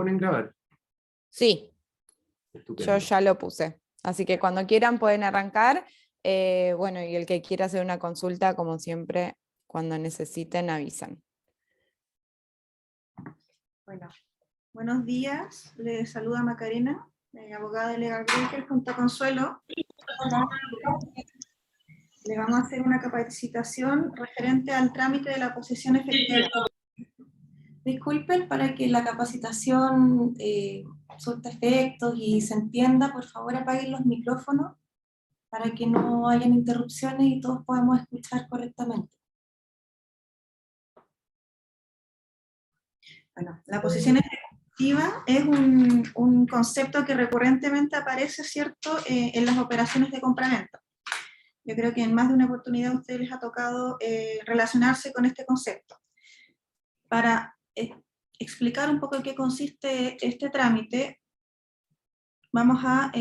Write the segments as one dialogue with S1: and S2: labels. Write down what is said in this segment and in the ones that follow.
S1: ponen grabar.
S2: Sí,
S1: Estupendo.
S2: yo ya lo puse. Así que cuando quieran pueden arrancar. Bueno, y el que quiera hacer una consulta, como siempre, cuando necesiten, avisan.
S3: Bueno, buenos días. Les saluda Macarena, abogada de Legal Broker, junto a Consuelo. Le vamos a hacer una capacitación referente al trámite de la posesión efectiva. Disculpen, para que la capacitación surta efectos y se entienda, por favor apaguen los micrófonos para que no hayan interrupciones y todos podamos escuchar correctamente. Bueno, la posesión efectiva es un concepto que recurrentemente aparece, ¿cierto?, en las operaciones de compraventa. Yo creo que en más de una oportunidad a ustedes les ha tocado relacionarse con este concepto. Para explicar un poco en qué consiste este trámite, vamos a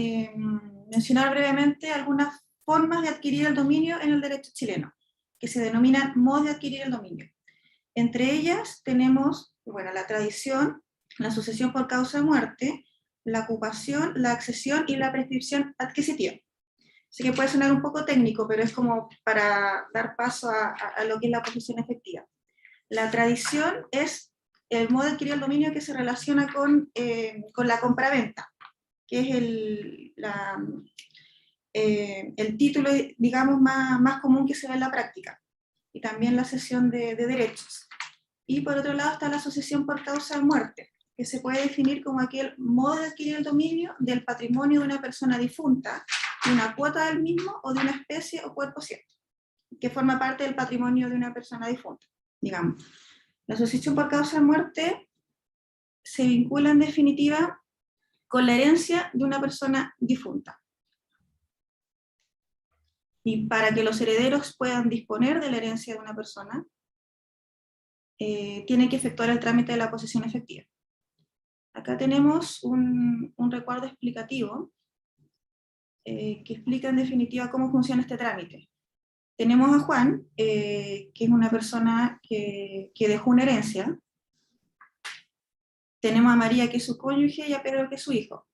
S3: mencionar brevemente algunas formas de adquirir el dominio en el derecho chileno, que se denominan modos de adquirir el dominio. Entre ellas tenemos, bueno, la tradición, la sucesión por causa de muerte, la ocupación, la accesión y la prescripción adquisitiva. Así que puede sonar un poco técnico, pero es como para dar paso a lo que es la posesión efectiva. La tradición es el modo de adquirir el dominio que se relaciona con la compraventa, que es el título, digamos, más común que se ve en la práctica, y también la cesión de derechos. Y por otro lado está la sucesión por causa de muerte, que se puede definir como aquel modo de adquirir el dominio del patrimonio de una persona difunta, de una cuota del mismo o de una especie o cuerpo cierto, que forma parte del patrimonio de una persona difunta, digamos. La sucesión por causa de muerte se vincula en definitiva con la herencia de una persona difunta. Y para que los herederos puedan disponer de la herencia de una persona, tienen que efectuar el trámite de la posesión efectiva. Acá tenemos un recuadro explicativo que explica en definitiva cómo funciona este trámite. Tenemos a Juan, que es una persona que dejó una herencia. Tenemos a María, que es su cónyuge, y a Pedro, que es su hijo.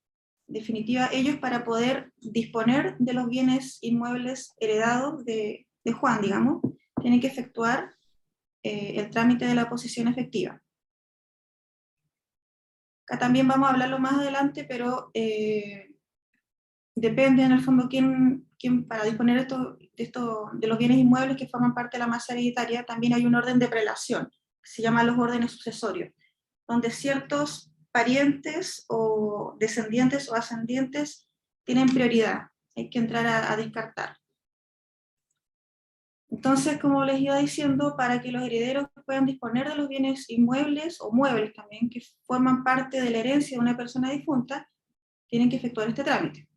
S3: En definitiva, ellos, para poder disponer de los bienes inmuebles heredados de Juan, digamos, tienen que efectuar el trámite de la posesión efectiva. Acá también vamos a hablarlo más adelante, pero depende en el fondo quién para disponer de los bienes inmuebles que forman parte de la masa hereditaria, también hay un orden de prelación, que se llama los órdenes sucesorios, donde ciertos parientes o descendientes o ascendientes tienen prioridad, hay que entrar a descartar. Entonces, como les iba diciendo, para que los herederos puedan disponer de los bienes inmuebles o muebles también que forman parte de la herencia de una persona difunta, tienen que efectuar este trámite.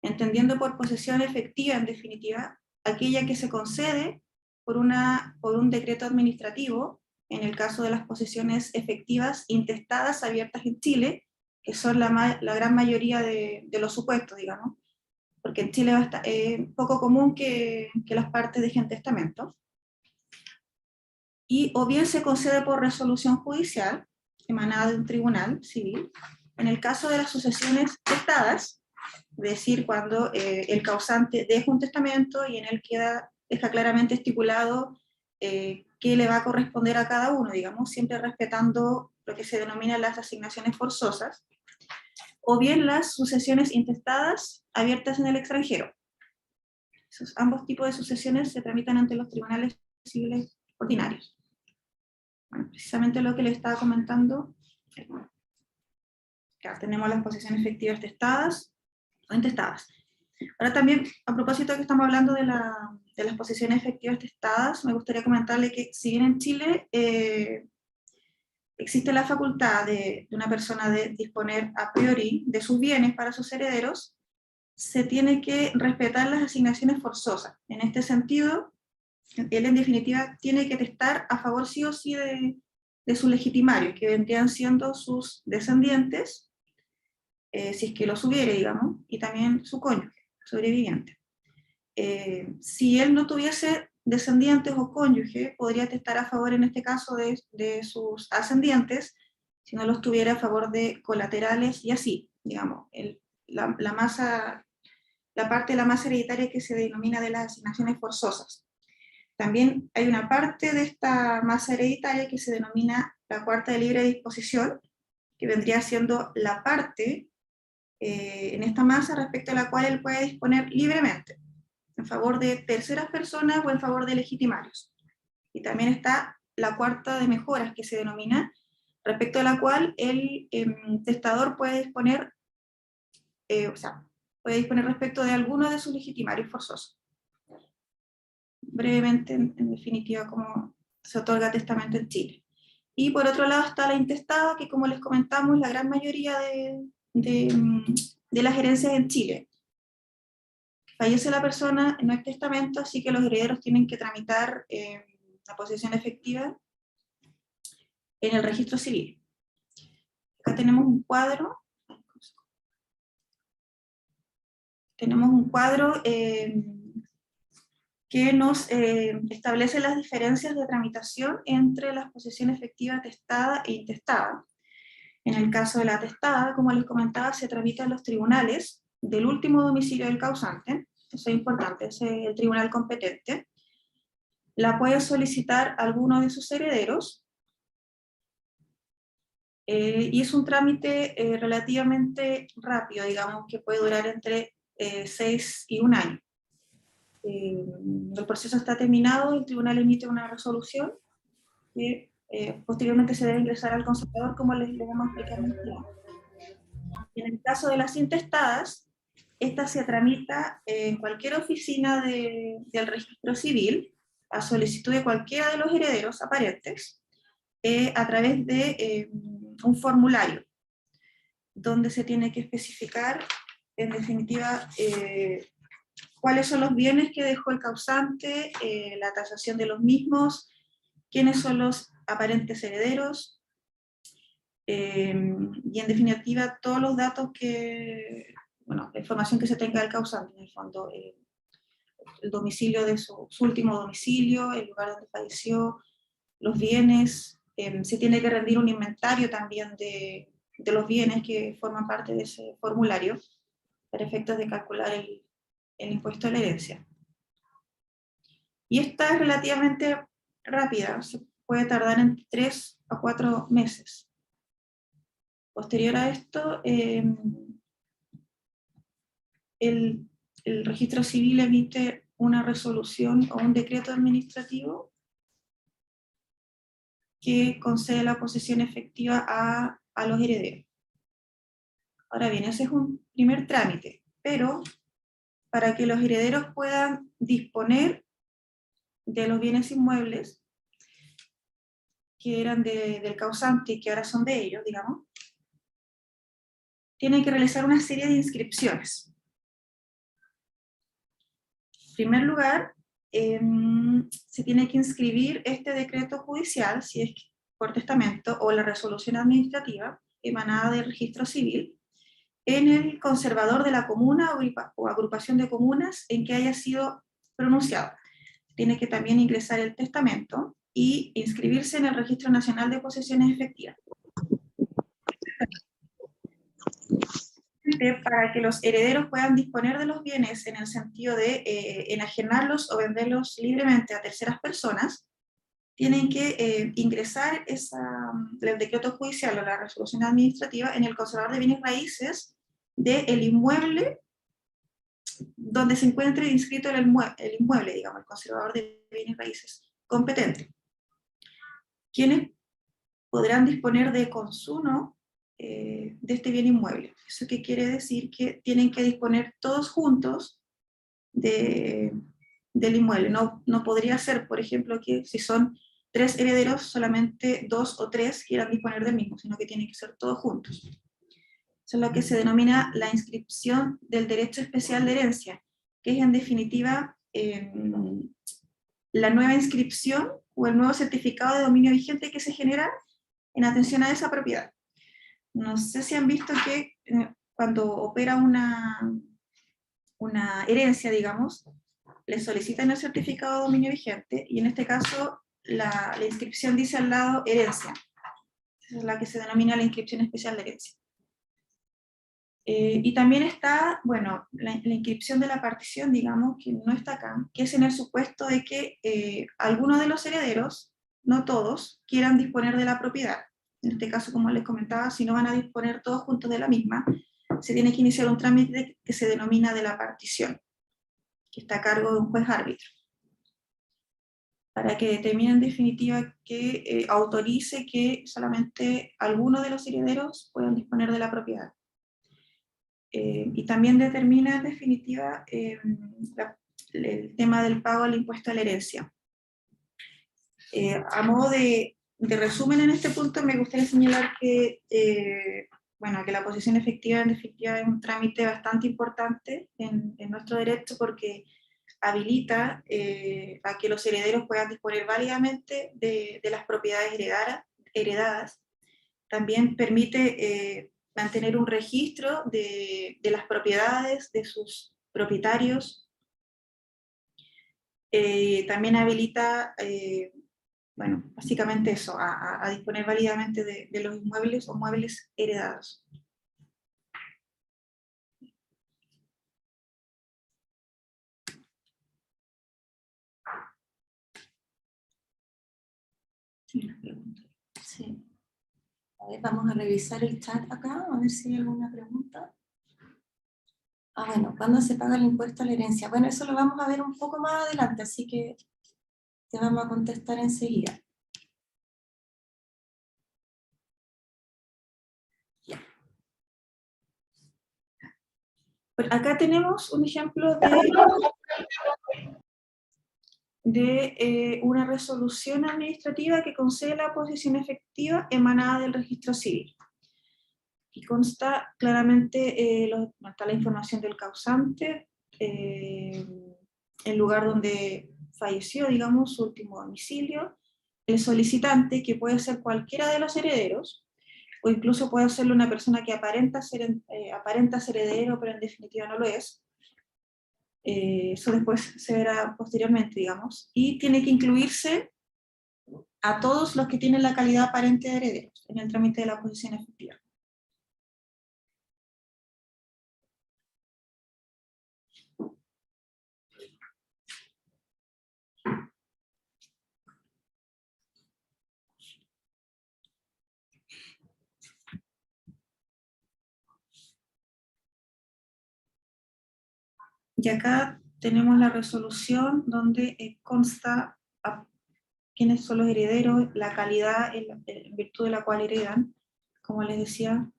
S3: Entendiendo por posesión efectiva, en definitiva, aquella que se concede por un decreto administrativo, en el caso de las posesiones efectivas intestadas abiertas en Chile, que son la gran mayoría de los supuestos, digamos, porque en Chile es poco común que las partes dejen testamento. Y o bien se concede por resolución judicial, emanada de un tribunal civil, en el caso de las sucesiones testadas, es decir, cuando el causante deja un testamento y en él deja claramente estipulado qué le va a corresponder a cada uno, digamos, siempre respetando lo que se denomina las asignaciones forzosas, o bien las sucesiones intestadas abiertas en el extranjero. Ambos tipos de sucesiones se tramitan ante los tribunales civiles ordinarios. Bueno, precisamente lo que les estaba comentando, acá tenemos las posesiones efectivas testadas o intestadas. Ahora también, a propósito de que estamos hablando de las posesiones efectivas testadas, me gustaría comentarle que si bien en Chile existe la facultad de una persona de disponer a priori de sus bienes para sus herederos, se tiene que respetar las asignaciones forzosas. En este sentido, él en definitiva tiene que testar a favor sí o sí de sus legitimarios, que vendrían siendo sus descendientes, si es que los hubiere, digamos, y también su cónyuge sobreviviente. Si él no tuviese descendientes o cónyuge, podría testar a favor en este caso de sus ascendientes, si no los tuviera a favor de colaterales, y así, digamos, la parte de la masa hereditaria que se denomina de las asignaciones forzosas. También hay una parte de esta masa hereditaria que se denomina la cuarta de libre disposición, que vendría siendo la parte en esta masa respecto a la cual él puede disponer libremente, en favor de terceras personas o en favor de legitimarios. Y también está la cuarta de mejoras, que se denomina, respecto a la cual el testador puede disponer, puede disponer respecto de alguno de sus legitimarios forzosos. Brevemente, en definitiva, cómo se otorga testamento en Chile. Y por otro lado está la intestada, que como les comentamos, la gran mayoría de las herencias en Chile. Fallece la persona, no hay testamento, así que los herederos tienen que tramitar la posesión efectiva en el registro civil. Acá tenemos un cuadro. Que nos establece las diferencias de tramitación entre las posesiones efectiva atestada e intestada. En el caso de la atestada, como les comentaba, se tramita en los tribunales del último domicilio del causante, eso es importante, es el tribunal competente. La puede solicitar alguno de sus herederos, y es un trámite relativamente rápido, digamos, que puede durar entre 6 y 1 año. El proceso está terminado, el tribunal emite una resolución que posteriormente se debe ingresar al conservador, como les vamos a explicar más adelante. En el caso de las intestadas, esta se tramita en cualquier oficina del registro civil, a solicitud de cualquiera de los herederos aparentes, a través de un formulario, donde se tiene que especificar, en definitiva, cuáles son los bienes que dejó el causante, la tasación de los mismos, quiénes son los aparentes herederos, y en definitiva todos los datos la información que se tenga del causante, en el fondo, el domicilio de su último domicilio, el lugar donde falleció, los bienes, se tiene que rendir un inventario también de los bienes que forman parte de ese formulario, para efectos de calcular el impuesto de la herencia. Y esta es relativamente rápida, se puede tardar entre 3 a 4 meses. Posterior a esto, el registro civil emite una resolución o un decreto administrativo que concede la posesión efectiva a los herederos. Ahora bien, ese es un primer trámite, pero para que los herederos puedan disponer de los bienes inmuebles que eran del causante y que ahora son de ellos, digamos, tienen que realizar una serie de inscripciones. En primer lugar, se tiene que inscribir este decreto judicial, si es por testamento, o la resolución administrativa emanada del registro civil, en el conservador de la comuna o agrupación de comunas en que haya sido pronunciado. Tiene que también ingresar el testamento y inscribirse en el Registro Nacional de Posesiones Efectivas. Para que los herederos puedan disponer de los bienes en el sentido de enajenarlos o venderlos libremente a terceras personas, tienen que ingresar el decreto judicial o la resolución administrativa en el conservador de bienes raíces del inmueble donde se encuentre inscrito el inmueble, digamos, el conservador de bienes raíces competente. Quienes podrán disponer de consumo de este bien inmueble. ¿Eso qué quiere decir? Que tienen que disponer todos juntos del inmueble. No podría ser, por ejemplo, que si son 3 herederos, solamente 2 o 3 quieran disponer del mismo, sino que tienen que ser todos juntos. Eso es lo que se denomina la inscripción del derecho especial de herencia, que es en definitiva la nueva inscripción o el nuevo certificado de dominio vigente que se genera en atención a esa propiedad. No sé si han visto que cuando opera una herencia, digamos, le solicitan el certificado de dominio vigente, y en este caso la inscripción dice al lado herencia. es la que se denomina la inscripción especial de herencia. Y también está, bueno, la inscripción de la partición, digamos, que no está acá, que es en el supuesto de que algunos de los herederos, no todos, quieran disponer de la propiedad. En este caso, como les comentaba, si no van a disponer todos juntos de la misma, se tiene que iniciar un trámite que se denomina de la partición, que está a cargo de un juez árbitro, para que determine en definitiva que autorice que solamente algunos de los herederos puedan disponer de la propiedad. Y también determina en definitiva el tema del pago del impuesto a la herencia. A modo de resumen en este punto, me gustaría señalar que, bueno, que la posesión efectiva en definitiva es un trámite bastante importante en nuestro derecho, porque habilita a que los herederos puedan disponer válidamente de las propiedades heredadas. También permite mantener un registro de las propiedades de sus propietarios. También habilita, bueno, básicamente eso, a disponer válidamente de los inmuebles o muebles heredados.
S1: Sí. A ver, vamos a revisar el chat acá, a ver si hay alguna pregunta. Bueno, ¿cuándo se paga el impuesto a la herencia? Bueno, eso lo vamos a ver un poco más adelante, así que te vamos a contestar enseguida.
S3: Acá tenemos un ejemplo de una resolución administrativa que concede la posesión efectiva emanada del registro civil. Y consta claramente, está la información del causante, el lugar donde falleció, digamos, su último domicilio, el solicitante, que puede ser cualquiera de los herederos, o incluso puede serlo una persona que aparenta ser heredero, pero en definitiva no lo es. Eso después se verá posteriormente, digamos, y tiene que incluirse a todos los que tienen la calidad aparente de herederos en el trámite de la posesión efectiva. Y acá tenemos la resolución donde consta a quiénes son los herederos, la calidad en virtud de la cual heredan. Como les decía,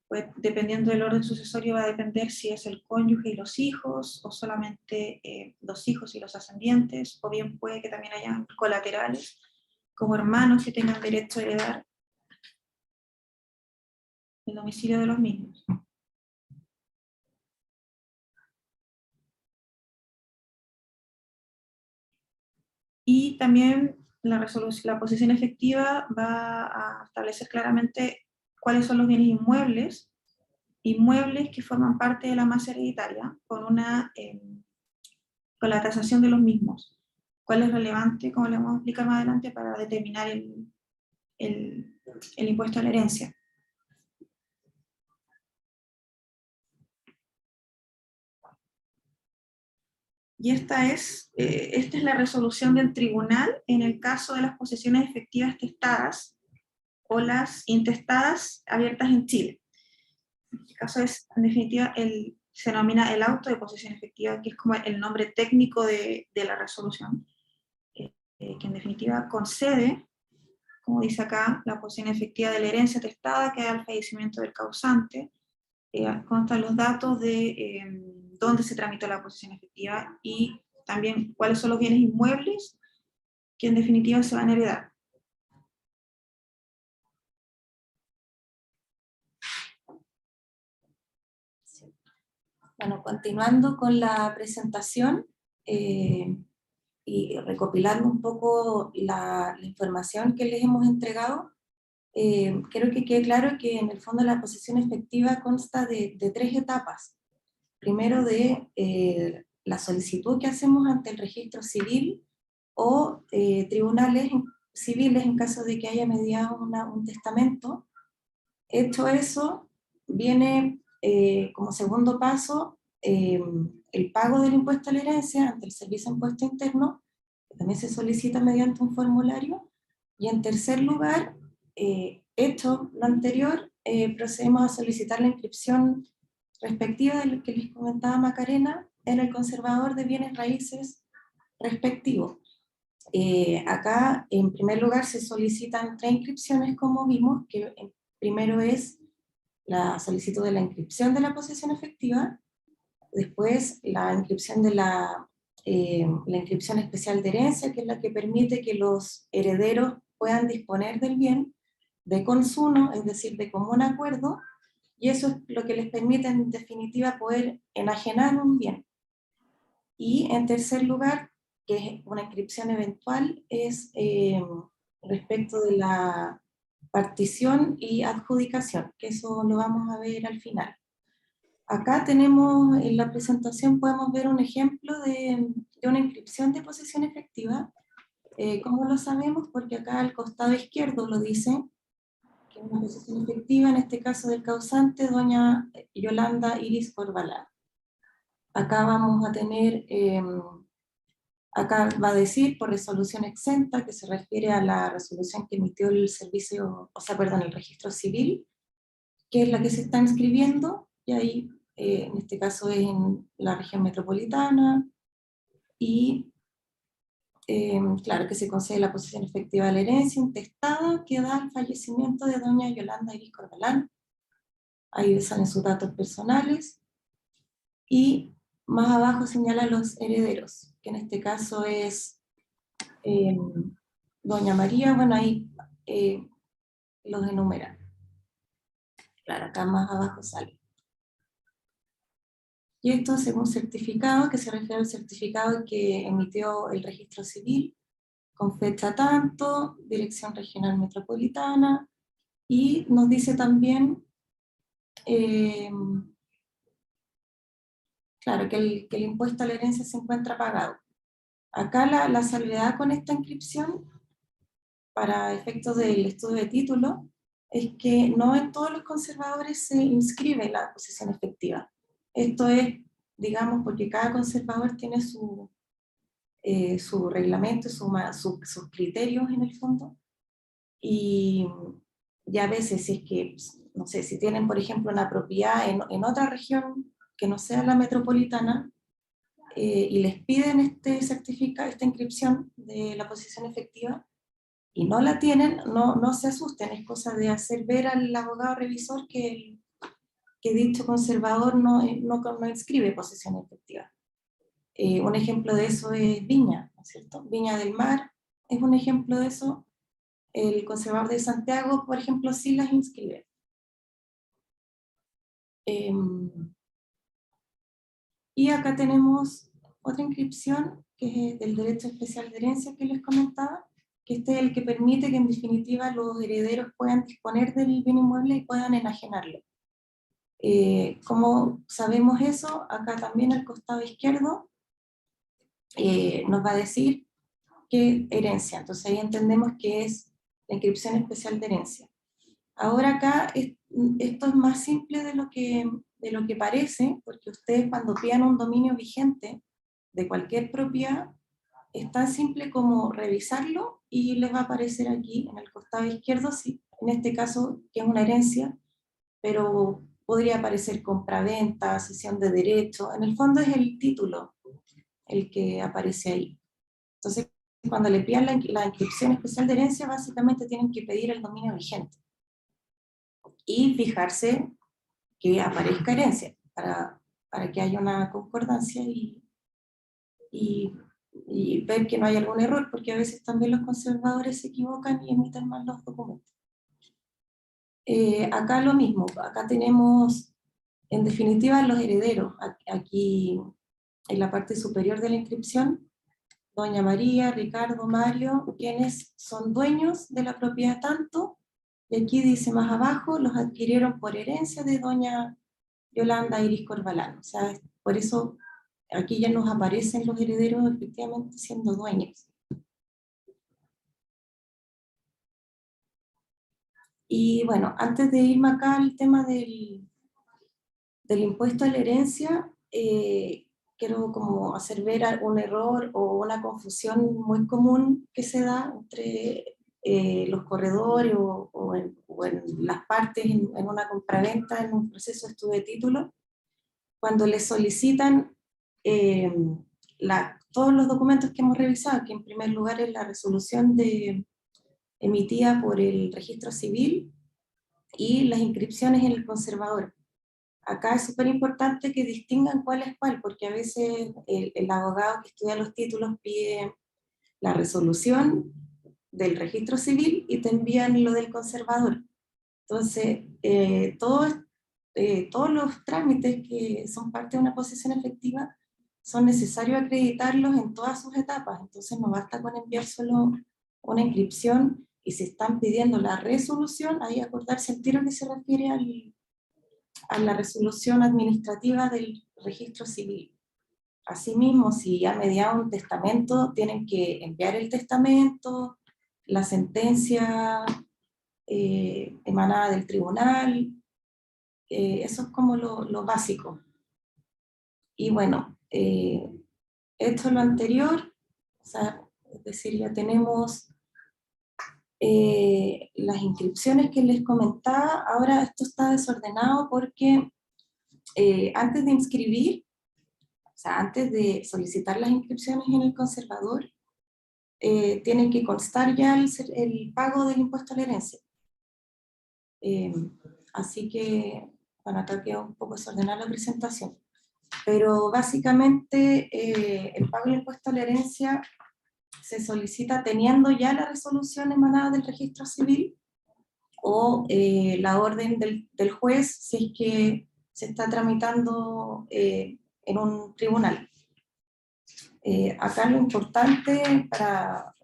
S3: pues, dependiendo del orden sucesorio va a depender si es el cónyuge y los hijos, o solamente los hijos y los ascendientes, o bien puede que también hayan colaterales, como hermanos que tengan derecho a heredar el domicilio de los mismos. Y también la posesión efectiva va a establecer claramente cuáles son los bienes inmuebles que forman parte de la masa hereditaria, con la tasación de los mismos. ¿Cuál es relevante, como le vamos a explicar más adelante, para determinar el impuesto a la herencia? Y esta es la resolución del tribunal en el caso de las posesiones efectivas testadas o las intestadas abiertas en Chile. En este caso es, en definitiva, se denomina el auto de posesión efectiva, que es como el nombre técnico de la resolución, que en definitiva concede, como dice acá, la posesión efectiva de la herencia testada que da al fallecimiento del causante. Constan los datos de dónde se tramitó la posesión efectiva y también cuáles son los bienes inmuebles que en definitiva se van a heredar.
S1: Bueno, continuando con la presentación y recopilando un poco la información que les hemos entregado, quiero que quede claro que en el fondo la posesión efectiva consta de 3 etapas. Primero de la solicitud que hacemos ante el registro civil o tribunales civiles en caso de que haya mediado un testamento. Hecho eso, viene como segundo paso el pago del impuesto a la herencia ante el Servicio de Impuesto Interno, que también se solicita mediante un formulario. Y en tercer lugar, hecho lo anterior, procedemos a solicitar la inscripción respectiva de lo que les comentaba Macarena en el conservador de bienes raíces respectivo. Acá, en primer lugar, se solicitan 3 inscripciones, como vimos, que primero es la solicitud de la inscripción de la posesión efectiva, después la inscripción de la inscripción especial de herencia, que es la que permite que los herederos puedan disponer del bien de consumo, es decir, de común acuerdo, y eso es lo que les permite en definitiva poder enajenar un bien. Y en tercer lugar, que es una inscripción eventual, es respecto de la partición y adjudicación, que eso lo vamos a ver al final. Acá tenemos, en la presentación podemos ver un ejemplo de una inscripción de posesión efectiva. ¿Cómo lo sabemos? Porque acá al costado izquierdo lo dice, que es una posesión efectiva, en este caso del causante, doña Yolanda Iris Corbalán. Acá vamos a tener, acá va a decir por resolución exenta, que se refiere a la resolución que emitió el servicio, o sea, perdón, el registro civil, que es la que se está inscribiendo, y ahí, en este caso es en la región metropolitana, y claro que se concede la posesión efectiva de la herencia intestada que da al fallecimiento de doña Yolanda Iris Corbalán. Ahí salen sus datos personales, y más abajo señala los herederos, que en este caso es doña María, bueno, ahí los enumeran. Claro, acá más abajo sale. Y esto según certificado, que se refiere al certificado que emitió el registro civil, con fecha tanto, dirección regional metropolitana, y nos dice también, claro, que el impuesto a la herencia se encuentra pagado. Acá la salvedad con esta inscripción, para efectos del estudio de título, es que no en todos los conservadores se inscribe la posesión efectiva. Esto es, digamos, porque cada conservador tiene su reglamento, sus criterios en el fondo, y a veces si es que, no sé, si tienen por ejemplo una propiedad en otra región que no sea la metropolitana, y les piden esta inscripción de la posesión efectiva, y no la tienen, no se asusten, es cosa de hacer ver al abogado revisor que dicho conservador no inscribe posesión efectiva. Un ejemplo de eso es Viña, ¿no es cierto? Viña del Mar es un ejemplo de eso. El conservador de Santiago, por ejemplo, sí las inscribe. Y acá tenemos otra inscripción, que es del derecho especial de herencia que les comentaba, que este es el que permite que en definitiva los herederos puedan disponer del bien inmueble y puedan enajenarlo. ¿Cómo sabemos eso? Acá también al costado izquierdo nos va a decir que herencia, entonces ahí entendemos que es la inscripción especial de herencia. Ahora acá esto es más simple de lo que parece, porque ustedes cuando pidan un dominio vigente de cualquier propiedad, es tan simple como revisarlo y les va a aparecer aquí en el costado izquierdo, sí, en este caso que es una herencia, pero podría aparecer compraventa, cesión de derecho, en el fondo es el título el que aparece ahí. Entonces, cuando le pidan la inscripción especial de herencia, básicamente tienen que pedir el dominio vigente y fijarse que aparezca herencia para que haya una concordancia y ver que no hay algún error, porque a veces también los conservadores se equivocan y emiten mal los documentos. Acá lo mismo, acá tenemos en definitiva los herederos, aquí en la parte superior de la inscripción, doña María, Ricardo, Mario, quienes son dueños de la propiedad tanto, y aquí dice más abajo, los adquirieron por herencia de doña Yolanda Iris Corbalán. O sea, por eso aquí ya nos aparecen los herederos efectivamente siendo dueños. Y bueno, antes de irme acá al tema del impuesto a la herencia, quiero como hacer ver un error o una confusión muy común que se da entre los corredores o en las partes en una compraventa, en un proceso de estudio de título, cuando les solicitan todos los documentos que hemos revisado, que en primer lugar es la resolución emitida por el registro civil y las inscripciones en el conservador. Acá es súper importante que distingan cuál es cuál, porque a veces el abogado que estudia los títulos pide la resolución del registro civil y te envían lo del conservador. Entonces, todos los trámites que son parte de una posesión efectiva son necesarios acreditarlos en todas sus etapas. Entonces, no basta con enviar solo una inscripción, y si están pidiendo la resolución, ahí acordarse el tiro que se refiere a la resolución administrativa del registro civil. Asimismo, si ha mediado un testamento, tienen que enviar el testamento, la sentencia emanada del tribunal, eso es como lo básico. Y bueno, esto es lo anterior, o sea, es decir, ya tenemos las inscripciones que les comentaba. Ahora esto está desordenado porque antes de inscribir, o sea, antes de solicitar las inscripciones en el conservador, tiene que constar ya el pago del impuesto a la herencia. Así que, bueno, acá quedó un poco desordenada la presentación. Pero básicamente el pago del impuesto a la herencia se solicita teniendo ya la resolución emanada del registro civil o la orden del juez si es que se está tramitando en un tribunal. Acá lo importante para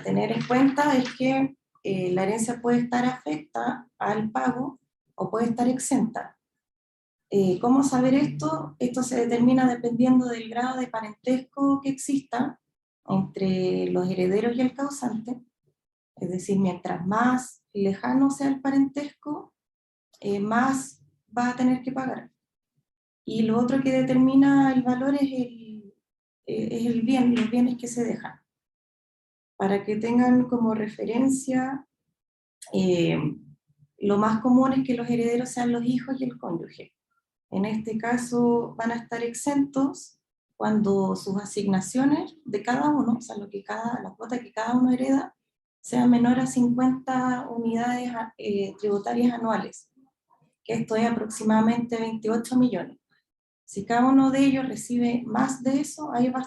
S1: tener en cuenta es que la herencia puede estar afecta al pago o puede estar exenta. ¿Cómo saber esto? Esto se determina dependiendo del grado de parentesco que exista entre los herederos y el causante. Es decir, mientras más lejano sea el parentesco, más va a tener que pagar. Y lo otro que determina el valor es el bien, los bienes que se dejan. Para que tengan como referencia, lo más común es que los herederos sean los hijos y el cónyuge. En este caso van a estar exentos cuando sus asignaciones de cada uno, o sea, la cuota que cada uno hereda, sea menor a 50 unidades tributarias anuales, que esto es aproximadamente 28 millones. Si cada uno de ellos recibe más de eso, ahí va a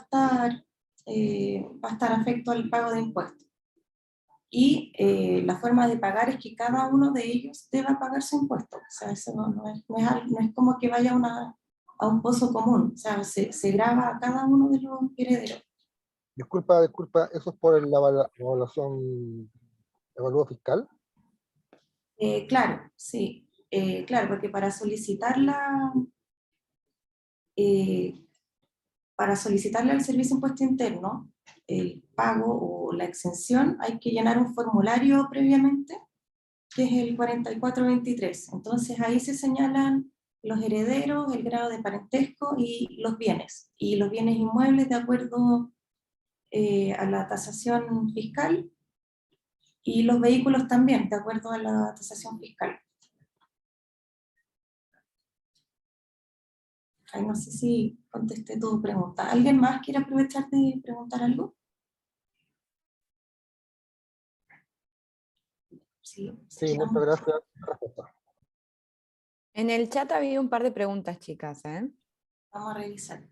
S1: estar afecto al pago de impuestos. Y la forma de pagar es que cada uno de ellos deba pagar su impuesto. O sea, eso no es como que vaya a un pozo común. O sea, se graba a cada uno de los herederos.
S4: Disculpa, ¿eso es por la evaluación, evalúo fiscal?
S1: Claro, sí. Claro, porque para solicitarle al Servicio de Impuesto Interno el pago o la exención, hay que llenar un formulario previamente, que es el 4423. Entonces ahí se señalan los herederos, el grado de parentesco y los bienes inmuebles de acuerdo a la tasación fiscal, y los vehículos también, de acuerdo a la tasación fiscal. Ay, no sé si contesté tu pregunta. ¿Alguien más quiere aprovechar de preguntar algo? Sí,
S4: muchas gracias.
S2: En el chat había un par de preguntas, chicas, ¿eh?
S1: Vamos a revisar.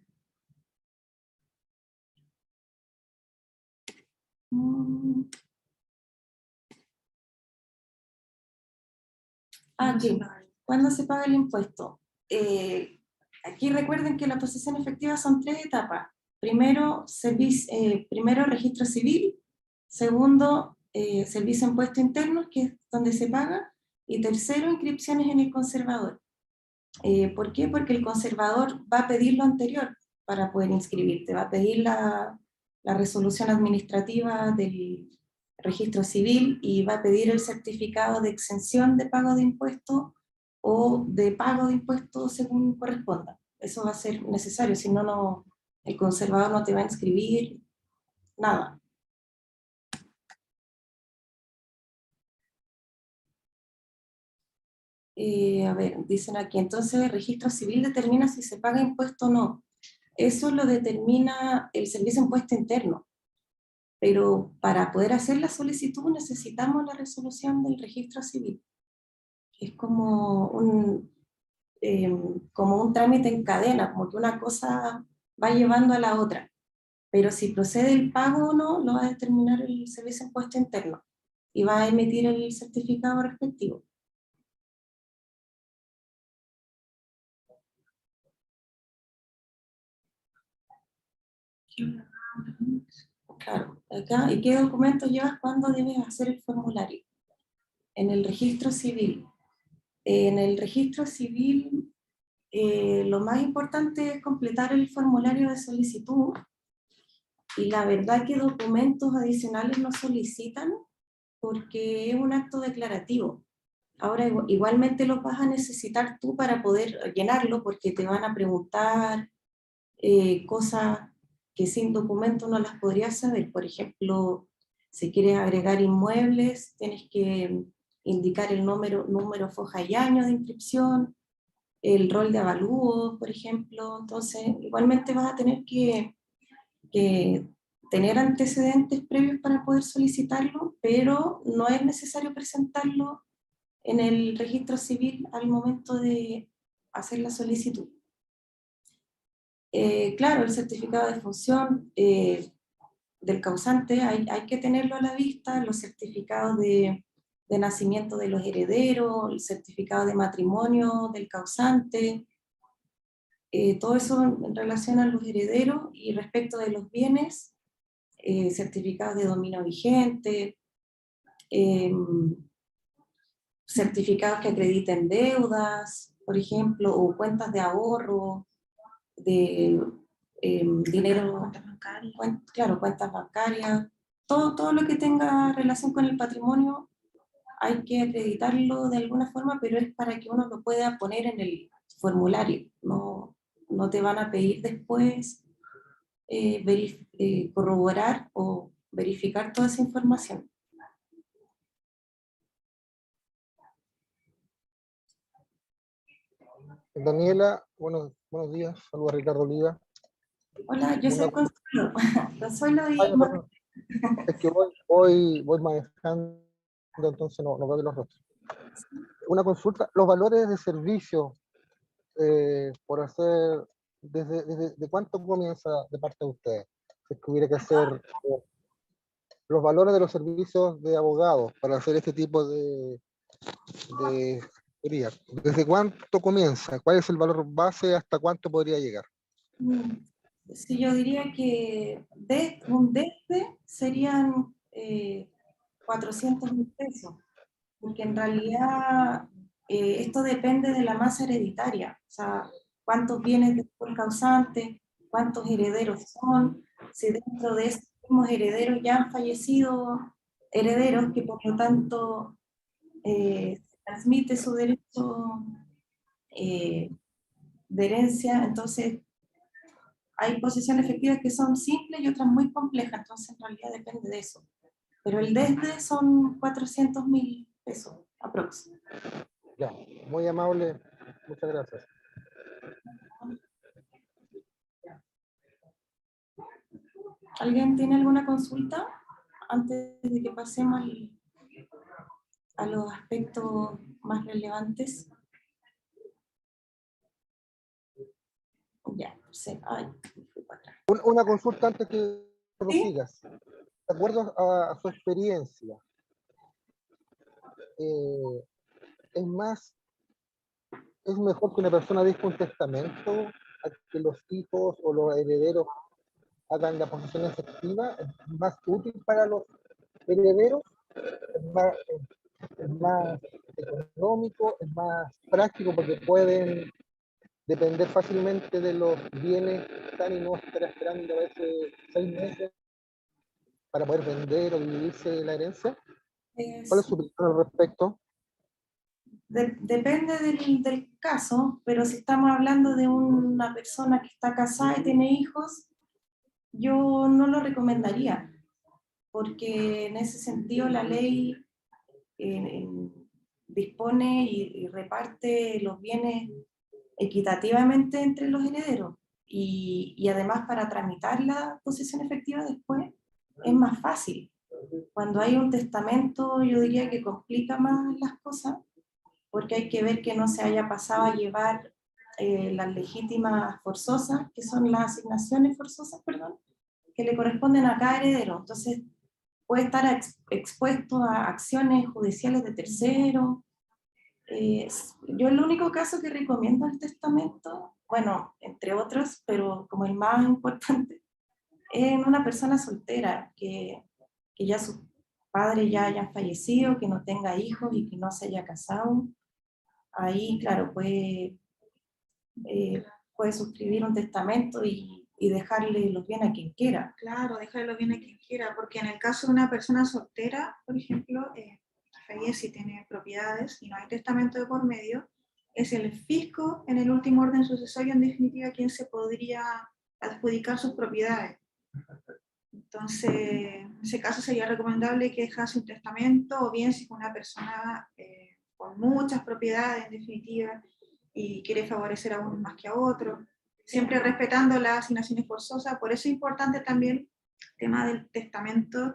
S1: Aquí, ¿cuándo se paga el impuesto? Aquí recuerden que la posesión efectiva son 3 etapas. Primero, registro civil. Segundo, servicio de impuestos internos, que es donde se paga. Y tercero, inscripciones en el conservador. ¿Por qué? Porque el conservador va a pedir lo anterior para poder inscribirte. Va a pedir la resolución administrativa del registro civil y va a pedir el certificado de exención de pago de impuestos o de pago de impuestos según corresponda. Eso va a ser necesario, si no, el conservador no te va a inscribir, nada. A ver, dicen aquí, entonces el registro civil determina si se paga impuesto o no. Eso lo determina el Servicio de Impuesto Interno, pero para poder hacer la solicitud necesitamos la resolución del registro civil. Es como un trámite en cadena, como que una cosa va llevando a la otra. Pero si procede el pago o no, lo va a determinar el Servicio de Impuesto Interno y va a emitir el certificado respectivo. Claro, acá, ¿y qué documentos llevas cuando debes hacer el formulario? En el registro civil. En el registro civil, lo más importante es completar el formulario de solicitud, y la verdad que documentos adicionales no solicitan porque es un acto declarativo. Ahora igualmente los vas a necesitar tú para poder llenarlo, porque te van a preguntar cosas que sin documento no las podrías saber. Por ejemplo, si quieres agregar inmuebles, tienes que indicar el número, foja y año de inscripción, el rol de avalúo, por ejemplo. Entonces, igualmente vas a tener que tener antecedentes previos para poder solicitarlo, pero no es necesario presentarlo en el registro civil al momento de hacer la solicitud. Claro, el certificado de función del causante hay que tenerlo a la vista, los certificados de nacimiento de los herederos, el certificado de matrimonio del causante, todo eso en relación a los herederos. Y respecto de los bienes, certificados de dominio vigente, certificados que acrediten deudas, por ejemplo, o cuentas de ahorro, de dinero, claro, cuentas bancarias, todo lo que tenga relación con el patrimonio hay que acreditarlo de alguna forma, pero es para que uno lo pueda poner en el formulario. No te van a pedir después corroborar o verificar toda esa información.
S4: Daniela, buenos días. Saludos a Ricardo Oliva.
S1: Hola, yo soy Consuelo. Consuelo y...
S4: Perdón. Es que voy manejando, entonces no veo los rostros. Una consulta, los valores de servicio por hacer, ¿desde cuánto comienza de parte de ustedes? Si tuviera que hacer los valores de los servicios de abogados para hacer este tipo de teoría. ¿Desde cuánto comienza? ¿Cuál es el valor base? ¿Hasta cuánto podría llegar?
S1: Sí, yo diría que un desde serían 400.000 pesos, porque en realidad esto depende de la masa hereditaria, o sea, cuántos bienes dejó el causante, cuántos herederos son, si dentro de esos mismos herederos ya han fallecido herederos que por lo tanto se transmite su derecho de herencia. Entonces hay posesiones efectivas que son simples y otras muy complejas, entonces en realidad depende de eso. Pero el desde son 400.000 pesos aproximadamente.
S4: Ya, muy amable, muchas gracias.
S1: ¿Alguien tiene alguna consulta antes de que pasemos a los aspectos más relevantes? Ya, sí. Ay, fui para atrás.
S4: Una consulta antes que prosigas.
S1: ¿Sí?
S4: De acuerdo a su experiencia, es mejor que una persona deje un testamento a que los hijos o los herederos hagan la posesión efectiva. ¿Es más útil para los herederos? Es más económico, es más práctico porque pueden depender fácilmente de los bienes que están y no estar esperando a veces 6 meses para poder vender o dividirse la herencia?
S1: Es-
S4: ¿Cuál es su opinión al respecto?
S1: depende del caso, pero si estamos hablando de una persona que está casada y tiene hijos, yo no lo recomendaría, porque en ese sentido la ley dispone y reparte los bienes equitativamente entre los herederos. Y además para tramitar la posesión efectiva después es más fácil. Cuando hay un testamento, yo diría que complica más las cosas, porque hay que ver que no se haya pasado a llevar las legítimas forzosas, que son las asignaciones forzosas, perdón, que le corresponden a cada heredero. Entonces, puede estar expuesto a acciones judiciales de terceros. Yo el único caso que recomiendo el testamento, bueno, entre otros, pero como el más importante, es en una persona soltera, que ya sus padres ya hayan fallecido, que no tenga hijos y que no se haya casado. Ahí, claro, puede suscribir un testamento y dejarle los bienes a quien quiera.
S3: Claro, dejarlo bien a quien quiera, porque en el caso de una persona soltera, por ejemplo, que fallece y tiene propiedades y no hay testamento de por medio, es el fisco en el último orden sucesorio, en definitiva, quien se podría adjudicar sus propiedades. Entonces, en ese caso sería recomendable que dejase un testamento, o bien si es una persona con muchas propiedades, en definitiva, y quiere favorecer a uno más que a otro, siempre respetando las asignaciones forzosas. Por eso es importante también el tema del testamento.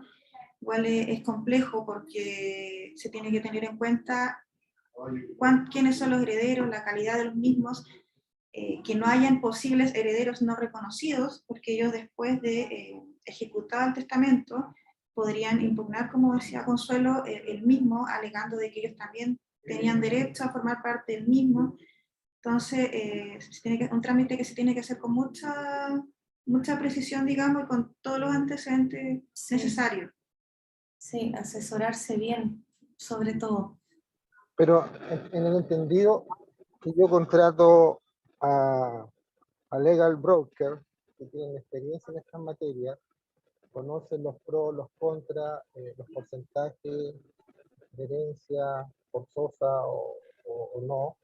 S3: Igual es complejo porque se tiene que tener en cuenta quiénes son los herederos, la calidad de los mismos, que no hayan posibles herederos no reconocidos, porque ellos después de ejecutado el testamento podrían impugnar, como decía Consuelo, el mismo, alegando de que ellos también tenían derecho a formar parte del mismo. Entonces, un trámite que se tiene que hacer con mucha precisión, digamos, y con todos los antecedentes necesarios.
S1: Sí, asesorarse bien, sobre todo.
S4: Pero en el entendido que yo contrato a legal broker que tienen experiencia en estas materias, conocen los pros, los contras, los porcentajes de herencia forzosa o no.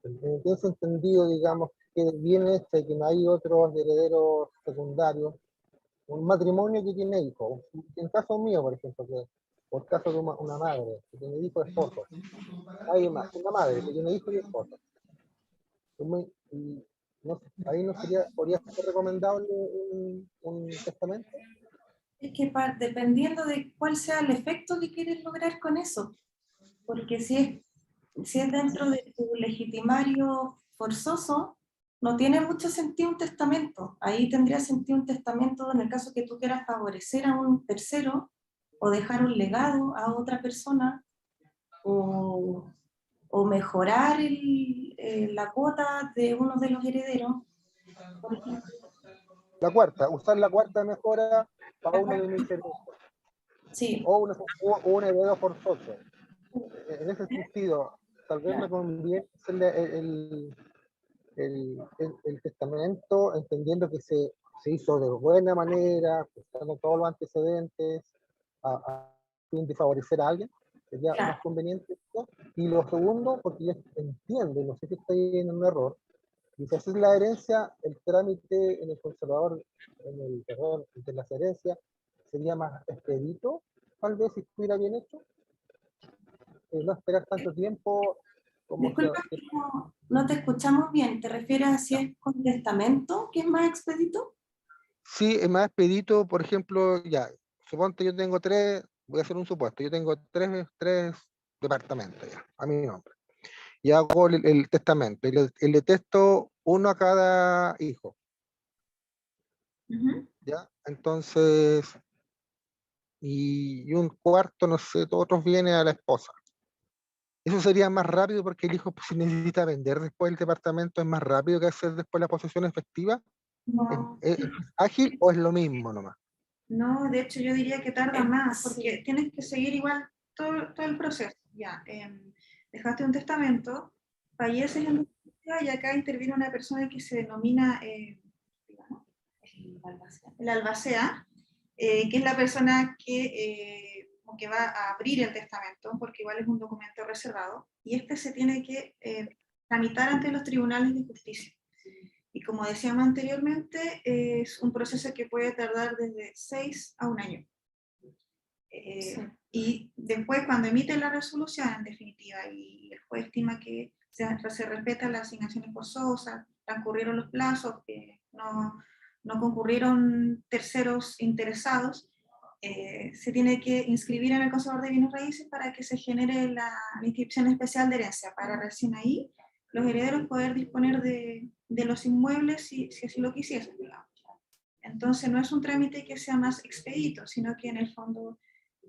S4: En ese entendido, digamos, que viene y que no hay otros herederos secundarios, un matrimonio que tiene hijos, en el caso mío, por ejemplo, que por caso de una madre que tiene hijos y esposos, hay más, una madre que tiene hijos y esposos. No, ahí no podría ser recomendable un testamento.
S1: Es que dependiendo de cuál sea el efecto que quieres lograr con eso, porque si es dentro de tu legitimario forzoso, no tiene mucho sentido un testamento. Ahí tendría sentido un testamento en el caso que tú quieras favorecer a un tercero o dejar un legado a otra persona o mejorar la cuota de uno de los herederos. Por ejemplo,
S4: La cuarta, usar la cuarta mejora para uno de mis herederos.
S1: sí.
S4: O un heredero forzoso. En ese sentido, tal vez me conviene hacerle el testamento, entendiendo que se hizo de buena manera, buscando todos los antecedentes, a fin de favorecer a alguien, sería
S1: Claro.
S4: más conveniente esto. Y lo segundo, porque yo entiendo, no sé si estoy en un error, y si haces la herencia, el trámite en el conservador, de las herencias, sería más expedito, tal vez si estuviera bien hecho, no esperar tanto tiempo como
S1: Disculpa,
S4: si,
S1: no te escuchamos bien. ¿Te refieres a si es con testamento, que es más expedito?
S4: sí, es más expedito, por ejemplo, ya, suponte yo tengo voy a hacer un supuesto, yo tengo tres departamentos ya, a mi nombre, y hago el testamento, y le testo uno a cada hijo, ¿ya? Entonces, y un cuarto, no sé, todos otros viene a la esposa. Eso sería más rápido porque el hijo, pues, si necesita vender después el departamento, es más rápido que hacer después la posesión efectiva.
S1: No.
S4: ¿Es ágil o es lo mismo nomás?
S3: No, de hecho yo diría que tarda más, porque
S1: Sí.
S3: tienes que seguir igual todo el proceso. Ya, dejaste un testamento, falleces en y acá interviene una persona que se denomina digamos, el albacea. que es la persona que va a abrir el testamento, porque igual es un documento reservado, y este se tiene que tramitar ante los tribunales de justicia. Y como decíamos anteriormente, es un proceso que puede tardar desde 6 a 1 año.
S1: Sí.
S3: Y después, cuando emite la resolución, en definitiva, y el juez estima que se respetan las asignaciones forzosas, transcurrieron los plazos, que no concurrieron terceros interesados, se tiene que inscribir en el Conservador de Bienes Raíces para que se genere la inscripción especial de herencia, para recién ahí los herederos poder disponer de los inmuebles si así lo quisiesen, digamos. Entonces no es un trámite que sea más expedito, sino que en el fondo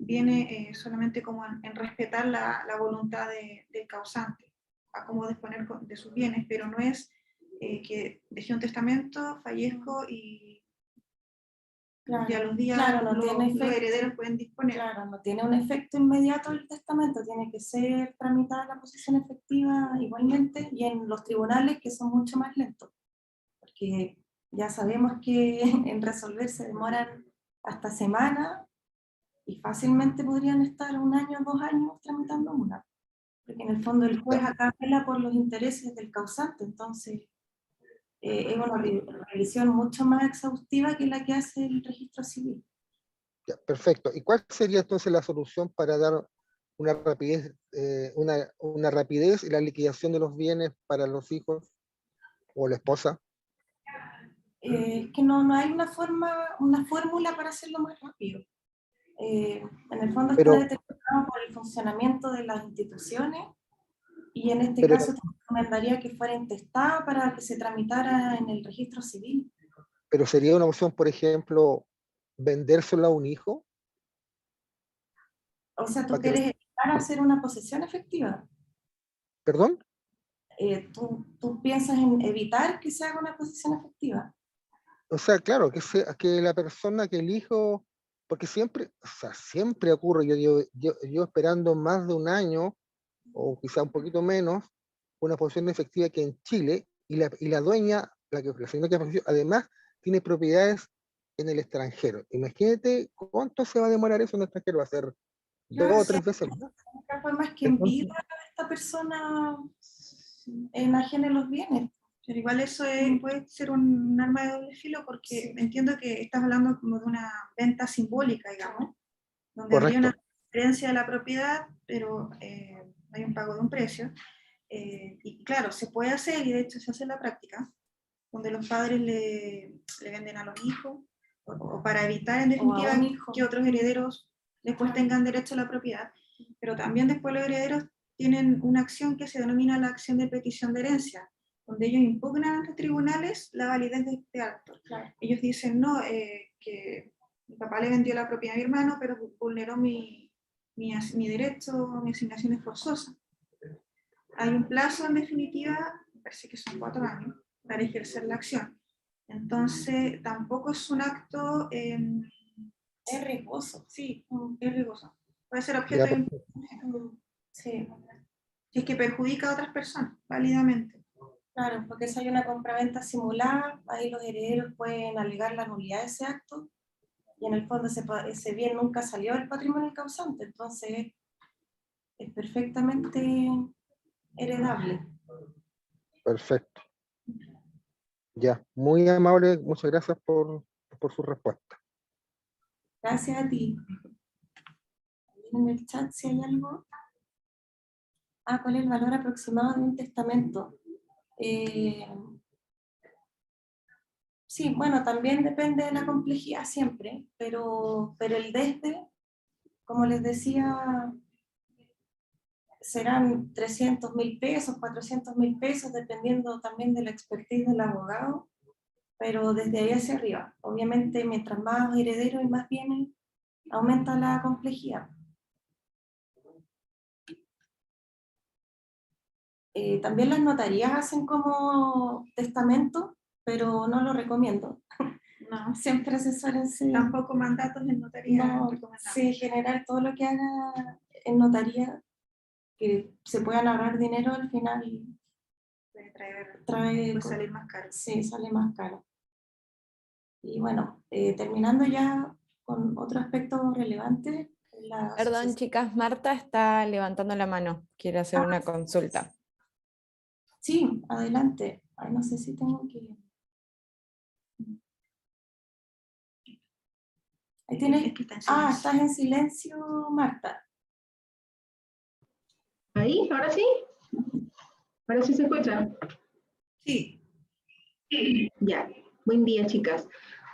S3: viene solamente como en respetar la voluntad del causante, a cómo disponer de sus bienes, pero no es que dejé un testamento, fallezco y
S1: Claro,
S3: a los días
S1: claro, no tiene
S3: los
S1: efecto.
S3: herederos pueden disponer.
S1: Claro, no tiene un efecto inmediato el testamento, tiene que ser tramitada la posesión efectiva igualmente, y en los tribunales, que son mucho más lentos, porque ya sabemos que en resolver se demoran hasta semanas, y fácilmente podrían estar 1 año, 2 años tramitando una, porque en el fondo el juez acá vela por los intereses del causante, entonces es una revisión mucho más exhaustiva que la que hace el registro civil.
S4: Ya, perfecto. ¿Y cuál sería entonces la solución para dar una rapidez, una rapidez en la liquidación de los bienes para los hijos o la esposa?
S1: Es que no hay una fórmula para hacerlo más rápido. En el fondo está
S4: Pero,
S1: determinado por el funcionamiento de las instituciones, y en este
S4: pero,
S1: caso te recomendaría que fuera intestada para que se tramitara en el registro civil.
S4: pero sería una opción, por ejemplo, vendérselo a un hijo
S1: O sea, tú
S4: para que,
S1: quieres evitar hacer una posesión efectiva.
S4: perdón,
S1: Tú piensas en evitar que se haga una posesión efectiva.
S4: o sea, claro, que la persona, que el hijo, porque siempre, o sea, siempre ocurre, yo esperando más de 1 año, o quizá un poquito menos, una posesión efectiva que en Chile, y la dueña, la señora que falleció, además tiene propiedades en el extranjero. Imagínate cuánto se va a demorar eso en el extranjero, va a ser 2
S1: Claro,
S4: o
S1: si
S4: 3 veces más.
S1: nunca fue más que en
S4: Entonces,
S1: vida esta persona enajene los bienes.
S3: Pero igual eso puede ser un arma de doble filo, porque
S1: Sí.
S3: entiendo que estás hablando como de una venta simbólica, digamos, donde habría
S4: correcto.
S3: una transferencia de la propiedad, pero hay un pago de un precio. Y claro, se puede hacer, y de hecho se hace en la práctica, donde los padres le venden a los hijos, o para evitar en definitiva
S1: un hijo.
S3: que otros herederos después tengan derecho a la propiedad. Pero también después los herederos tienen una acción que se denomina la acción de petición de herencia, donde ellos impugnan ante tribunales la validez de este acto.
S1: Claro.
S3: Ellos dicen, no, que mi papá le vendió la propiedad a mi hermano, pero vulneró mi derecho, mi asignación es forzosa. Hay un plazo, en definitiva, me parece que son 4 años, para ejercer la acción. Entonces, tampoco es un acto...
S1: Es riesgoso.
S3: Sí, es riesgoso. Puede ser
S4: Ya,
S3: objeto de...
S1: Sí,
S3: Si es que perjudica a otras personas, válidamente.
S1: claro, porque si hay una compraventa simulada, ahí los herederos pueden alegar la nulidad de ese acto, y en el fondo ese bien nunca salió del patrimonio del causante, entonces es perfectamente heredable.
S4: perfecto. Ya, muy amable, muchas gracias por su respuesta.
S1: Gracias a ti. En el chat, si hay algo. ¿Cuál es el valor aproximado de un testamento? Sí, bueno, también depende de la complejidad siempre, pero el desde, como les decía, serán 300.000 pesos, 400.000 pesos, dependiendo también de la expertise del abogado, pero desde ahí hacia arriba. Obviamente, mientras más herederos y más bienes, aumenta la complejidad. También las notarías hacen como testamento, pero no lo recomiendo.
S3: No,
S1: Siempre asesórense.
S3: tampoco mandatos en notaría
S1: No,
S3: recomendables.
S1: sí, generar todo lo que haga en notaría, que se puedan ahorrar dinero al final,
S3: Puede
S1: trae
S3: salir más caro.
S1: Sí, sale más caro. Y bueno, terminando ya con otro aspecto relevante.
S2: Perdón, chicas, Marta está levantando la mano, quiere hacer una consulta.
S1: Sí, adelante. Ay, no sé si tengo que... Ahí tienes...
S3: Es que está en silencio.
S1: estás en silencio, Marta.
S5: ¿Ahí? ¿Ahora sí? ¿Ahora sí se escucha?
S3: Sí.
S5: Ya. Buen día, chicas.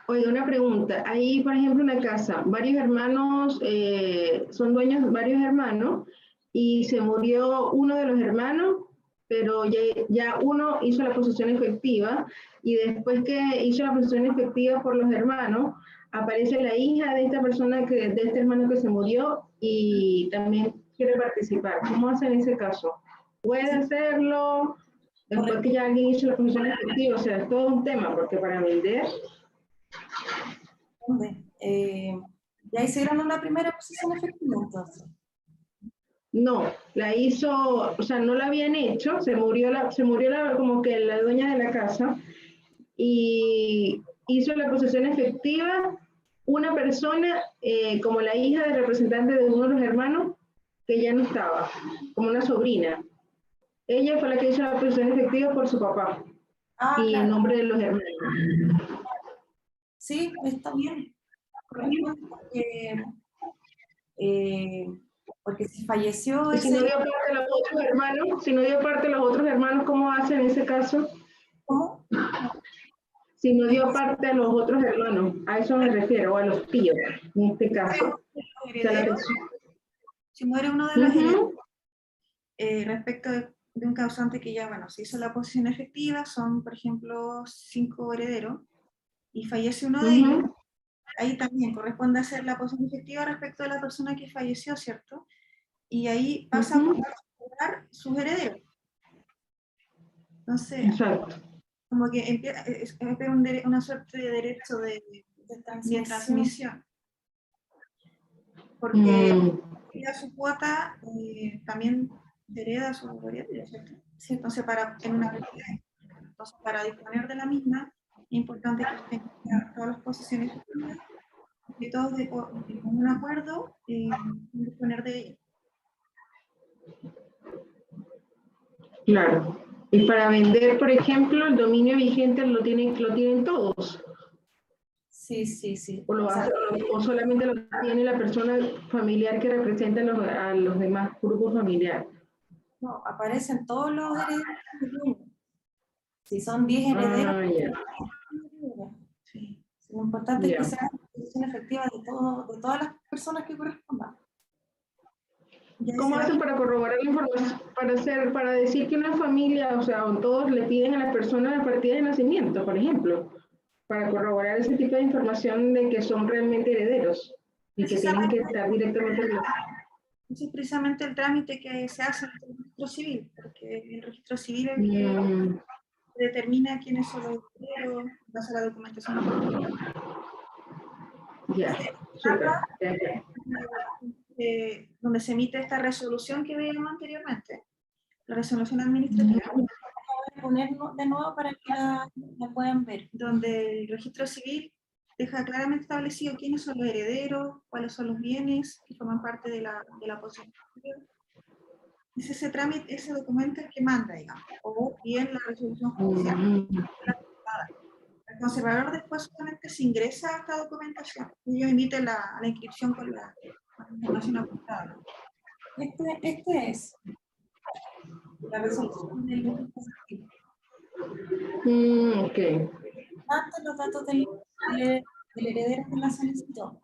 S5: Oiga, una pregunta. Hay, por ejemplo, una casa, varios hermanos, son dueños de varios hermanos, y se murió uno de los hermanos, pero ya uno hizo la posesión efectiva, y después que hizo la posesión efectiva por los hermanos, aparece la hija de esta persona, de este hermano que se murió, y también quiere participar. ¿Cómo hace en ese caso? ¿Puede hacerlo después que ya alguien hizo la posesión efectiva? O sea, es todo un tema, porque para vender...
S1: Ya hicieron una primera posición efectiva, entonces.
S5: No, la hizo, o sea, no la habían hecho, se murió como que la dueña de la casa, y hizo la posesión efectiva una persona, como la hija del representante de uno de los hermanos, que ya no estaba, como una sobrina. Ella fue la que hizo la posesión efectiva por su papá, y en
S1: Claro.
S5: nombre de los hermanos.
S1: Sí, está bien. Porque si falleció
S5: Y si no
S1: ese...
S5: dio parte a los otros hermanos, ¿cómo hacen en ese caso?
S1: ¿Cómo?
S5: Si no dio parte a los otros hermanos, a eso me refiero, o a los tíos, en este caso.
S3: Si muere uno de los herederos, respecto de un causante que ya, bueno, se hizo la posesión efectiva, son, por ejemplo, 5 herederos, y fallece uno de ellos, ahí también corresponde hacer la posesión efectiva respecto de la persona que falleció, ¿cierto? Y ahí pasa a cobrar sus herederos. Entonces,
S5: Exacto.
S3: como que empieza una suerte de derecho de transmisión. Porque ya su cuota también hereda su heredero, ¿cierto? Sí, entonces, para disponer de la misma, es importante que tenga todas las posiciones efectivas, que todos de común acuerdo disponer de ella.
S5: Claro. Y para vender, por ejemplo, el dominio vigente lo tienen todos.
S1: Sí.
S5: O solamente lo tiene la persona familiar que representa a los demás grupos familiares.
S1: No, aparecen todos los herederos. Si son 10 herederos,
S3: Sí.
S1: lo importante es que sea una posición efectiva de todas las personas que correspondan.
S5: ¿Cómo hacen para corroborar la información, para decir que una familia, o sea, todos le piden a la persona la partida de nacimiento, por ejemplo, para corroborar ese tipo de información de que son realmente herederos y que tienen que estar directamente relacionados?
S3: Ese es precisamente el trámite que se hace en el registro civil, porque el registro civil es el que determina quiénes son los herederos, basa la documentación oportuna.
S5: Ya, súper.
S3: Donde se emite esta resolución que veíamos anteriormente, la resolución administrativa.
S1: Voy a poner de nuevo para que la puedan ver.
S3: Donde el registro civil deja claramente establecido quiénes son los herederos, cuáles son los bienes que forman parte de la posición. Es ese trámite, ese documento el que manda, digamos, o bien la resolución judicial. El conservador después solamente se ingresa a esta documentación. Ellos emiten la inscripción con la información apuntada.
S1: Este es la resolución del registro civil.
S5: Ok.
S1: Tanto los datos del heredero que la solicitó.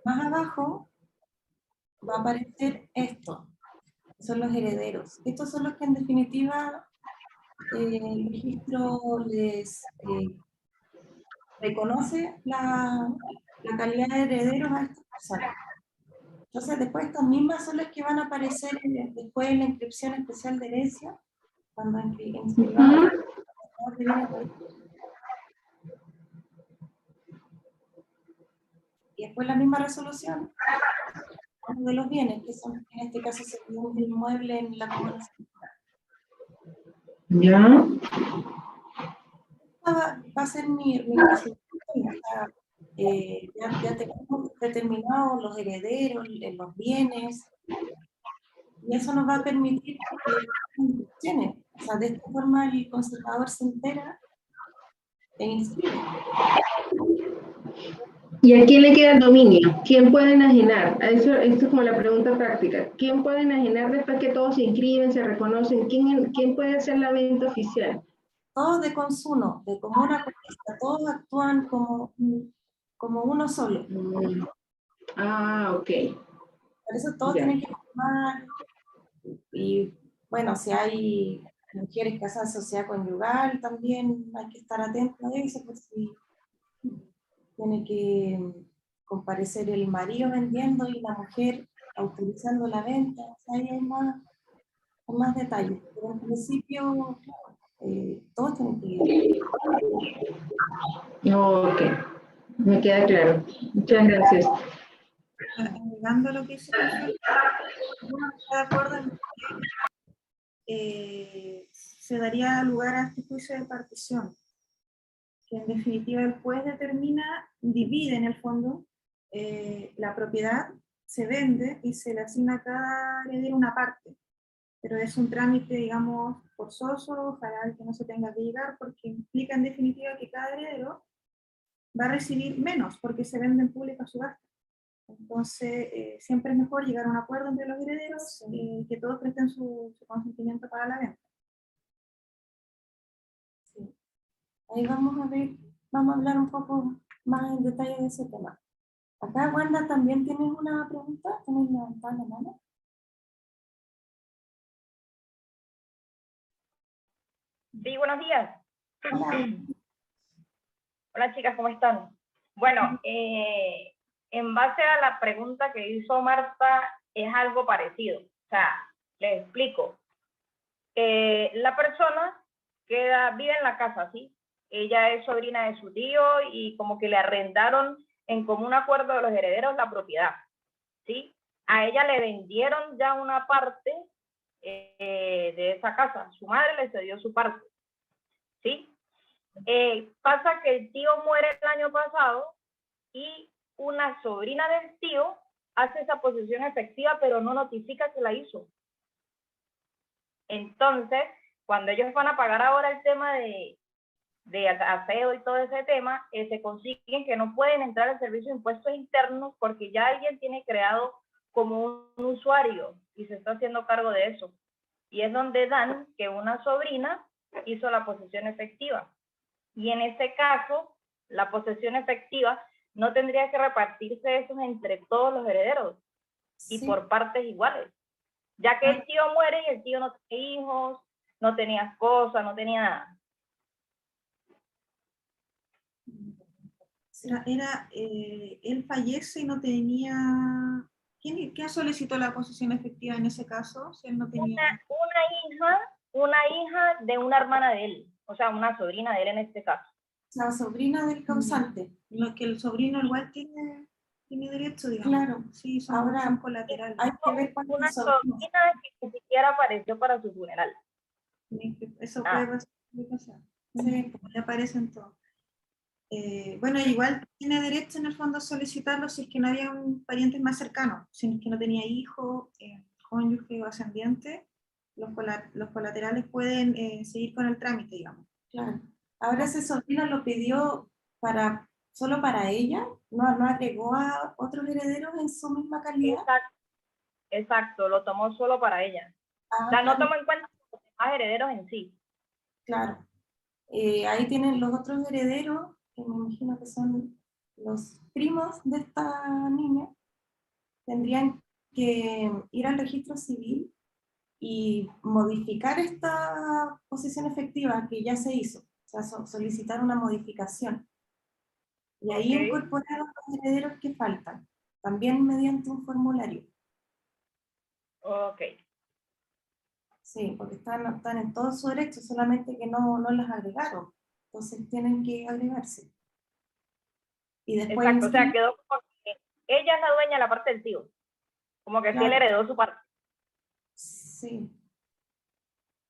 S1: Más abajo va a aparecer esto. Son los herederos. Estos son los que en definitiva el registro les reconoce la calidad de herederos a estas personas. Entonces después estas mismas son las que van a aparecer después en la inscripción especial de herencia, cuando inscribamos de bienes raíces. Y después la misma resolución de los bienes, que son en este caso sería un inmueble en la comuna.
S5: Ya.
S1: Va a ser mi resolución. ya tenemos determinados los herederos, los bienes, y eso nos va a permitir que funcione. O sea, de esta forma el conservador se entera e inscribe.
S5: ¿Y a quién le queda el dominio? ¿Quién puede enajenar? Esto es como la pregunta práctica. ¿Quién puede enajenar después que todos se inscriben, se reconocen? ¿Quién puede hacer la venta oficial?
S1: Todos de consumo, de común acuerdo, todos actúan como uno solo.
S5: Ah, ok.
S1: Por eso todos
S5: Ya.
S1: tienen que formar, y bueno, si hay mujeres casadas en sociedad conyugal, también hay que estar atentos a eso, pues si tiene que comparecer el marido vendiendo y la mujer autorizando la venta, o sea, ahí hay más detalles, pero en principio todos tienen que ir.
S5: Ok, me queda claro. Muchas gracias.
S3: Agregando lo que dice Consuelo, yo no estoy de acuerdo en que se daría lugar a este juicio de partición, que en definitiva el juez divide en el fondo la propiedad, se vende y se le asigna a cada heredero una parte, pero es un trámite, digamos, forzoso, ojalá que no se tenga que llegar, porque implica en definitiva que cada heredero va a recibir menos, porque se vende en pública subasta. Entonces, siempre es mejor llegar a un acuerdo entre los herederos y que todos presten su consentimiento para la venta.
S1: Sí. Ahí vamos a hablar un poco más en detalle de ese tema. Acá, Wanda, ¿también tienes una pregunta? ¿Tienes levantada la mano?
S6: Sí, buenos días.
S1: Hola.
S6: Hola chicas, ¿cómo están? Bueno, en base a la pregunta que hizo Marta, es algo parecido. O sea, les explico. La persona vive en la casa, ¿sí? Ella es sobrina de su tío y como que le arrendaron en común acuerdo de los herederos la propiedad, ¿sí? A ella le vendieron ya una parte de esa casa. Su madre le cedió su parte, ¿sí? Pasa que el tío muere el año pasado y una sobrina del tío hace esa posesión efectiva, pero no notifica que la hizo. Entonces, cuando ellos van a pagar ahora el tema de aseo y todo ese tema, se consiguen que no pueden entrar al servicio de impuestos internos porque ya alguien tiene creado como un usuario y se está haciendo cargo de eso. Y es donde dan que una sobrina hizo la posesión efectiva. Y en ese caso, la posesión efectiva no tendría que repartirse eso entre todos los herederos y
S1: Sí.
S6: por partes iguales, ya que el tío muere y el tío no tiene hijos, no tenía esposa, no tenía nada.
S3: Él fallece y no tenía... ¿Quién solicitó la posesión efectiva en ese caso? Si él no tenía...
S6: Una hija de una hermana de él, o sea, una sobrina de él en este caso.
S1: La sobrina del causante.
S3: Lo que el sobrino igual tiene derecho, digamos.
S1: Claro.
S3: Sí,
S1: Ahora,
S3: son colaterales.
S1: hay que ver cuál
S6: Una
S1: es el sobrino.
S6: sobrina que ni siquiera apareció para su funeral.
S3: Eso puede pasar. Sí, como ya aparecen todos. Bueno, igual tiene derecho en el fondo a solicitarlo si es que no había un pariente más cercano, si es que no tenía hijo, cónyuge o ascendiente, los colaterales pueden seguir con el trámite, digamos.
S1: Claro. Ahora ese sobrino lo pidió solo para ella, no agregó a otros herederos en su misma calidad.
S6: Exacto, lo tomó solo para ella.
S1: Ah,
S6: o sea, no
S1: claro.
S6: tomó en cuenta los demás herederos en sí.
S1: Claro. Ahí tienen los otros herederos, que me imagino que son los primos de esta niña, tendrían que ir al registro civil y modificar esta posesión efectiva que ya se hizo, o sea, solicitar una modificación. Y ahí incorporar a los herederos que faltan, también mediante un formulario.
S6: Ok.
S1: Sí, porque están en todo su derecho, solamente que no las agregaron. Entonces tienen que agregarse. Y después...
S6: Exacto, o sea, quedó como que ella es la dueña de la parte del tío. Como que sí él heredó su parte.
S1: Sí.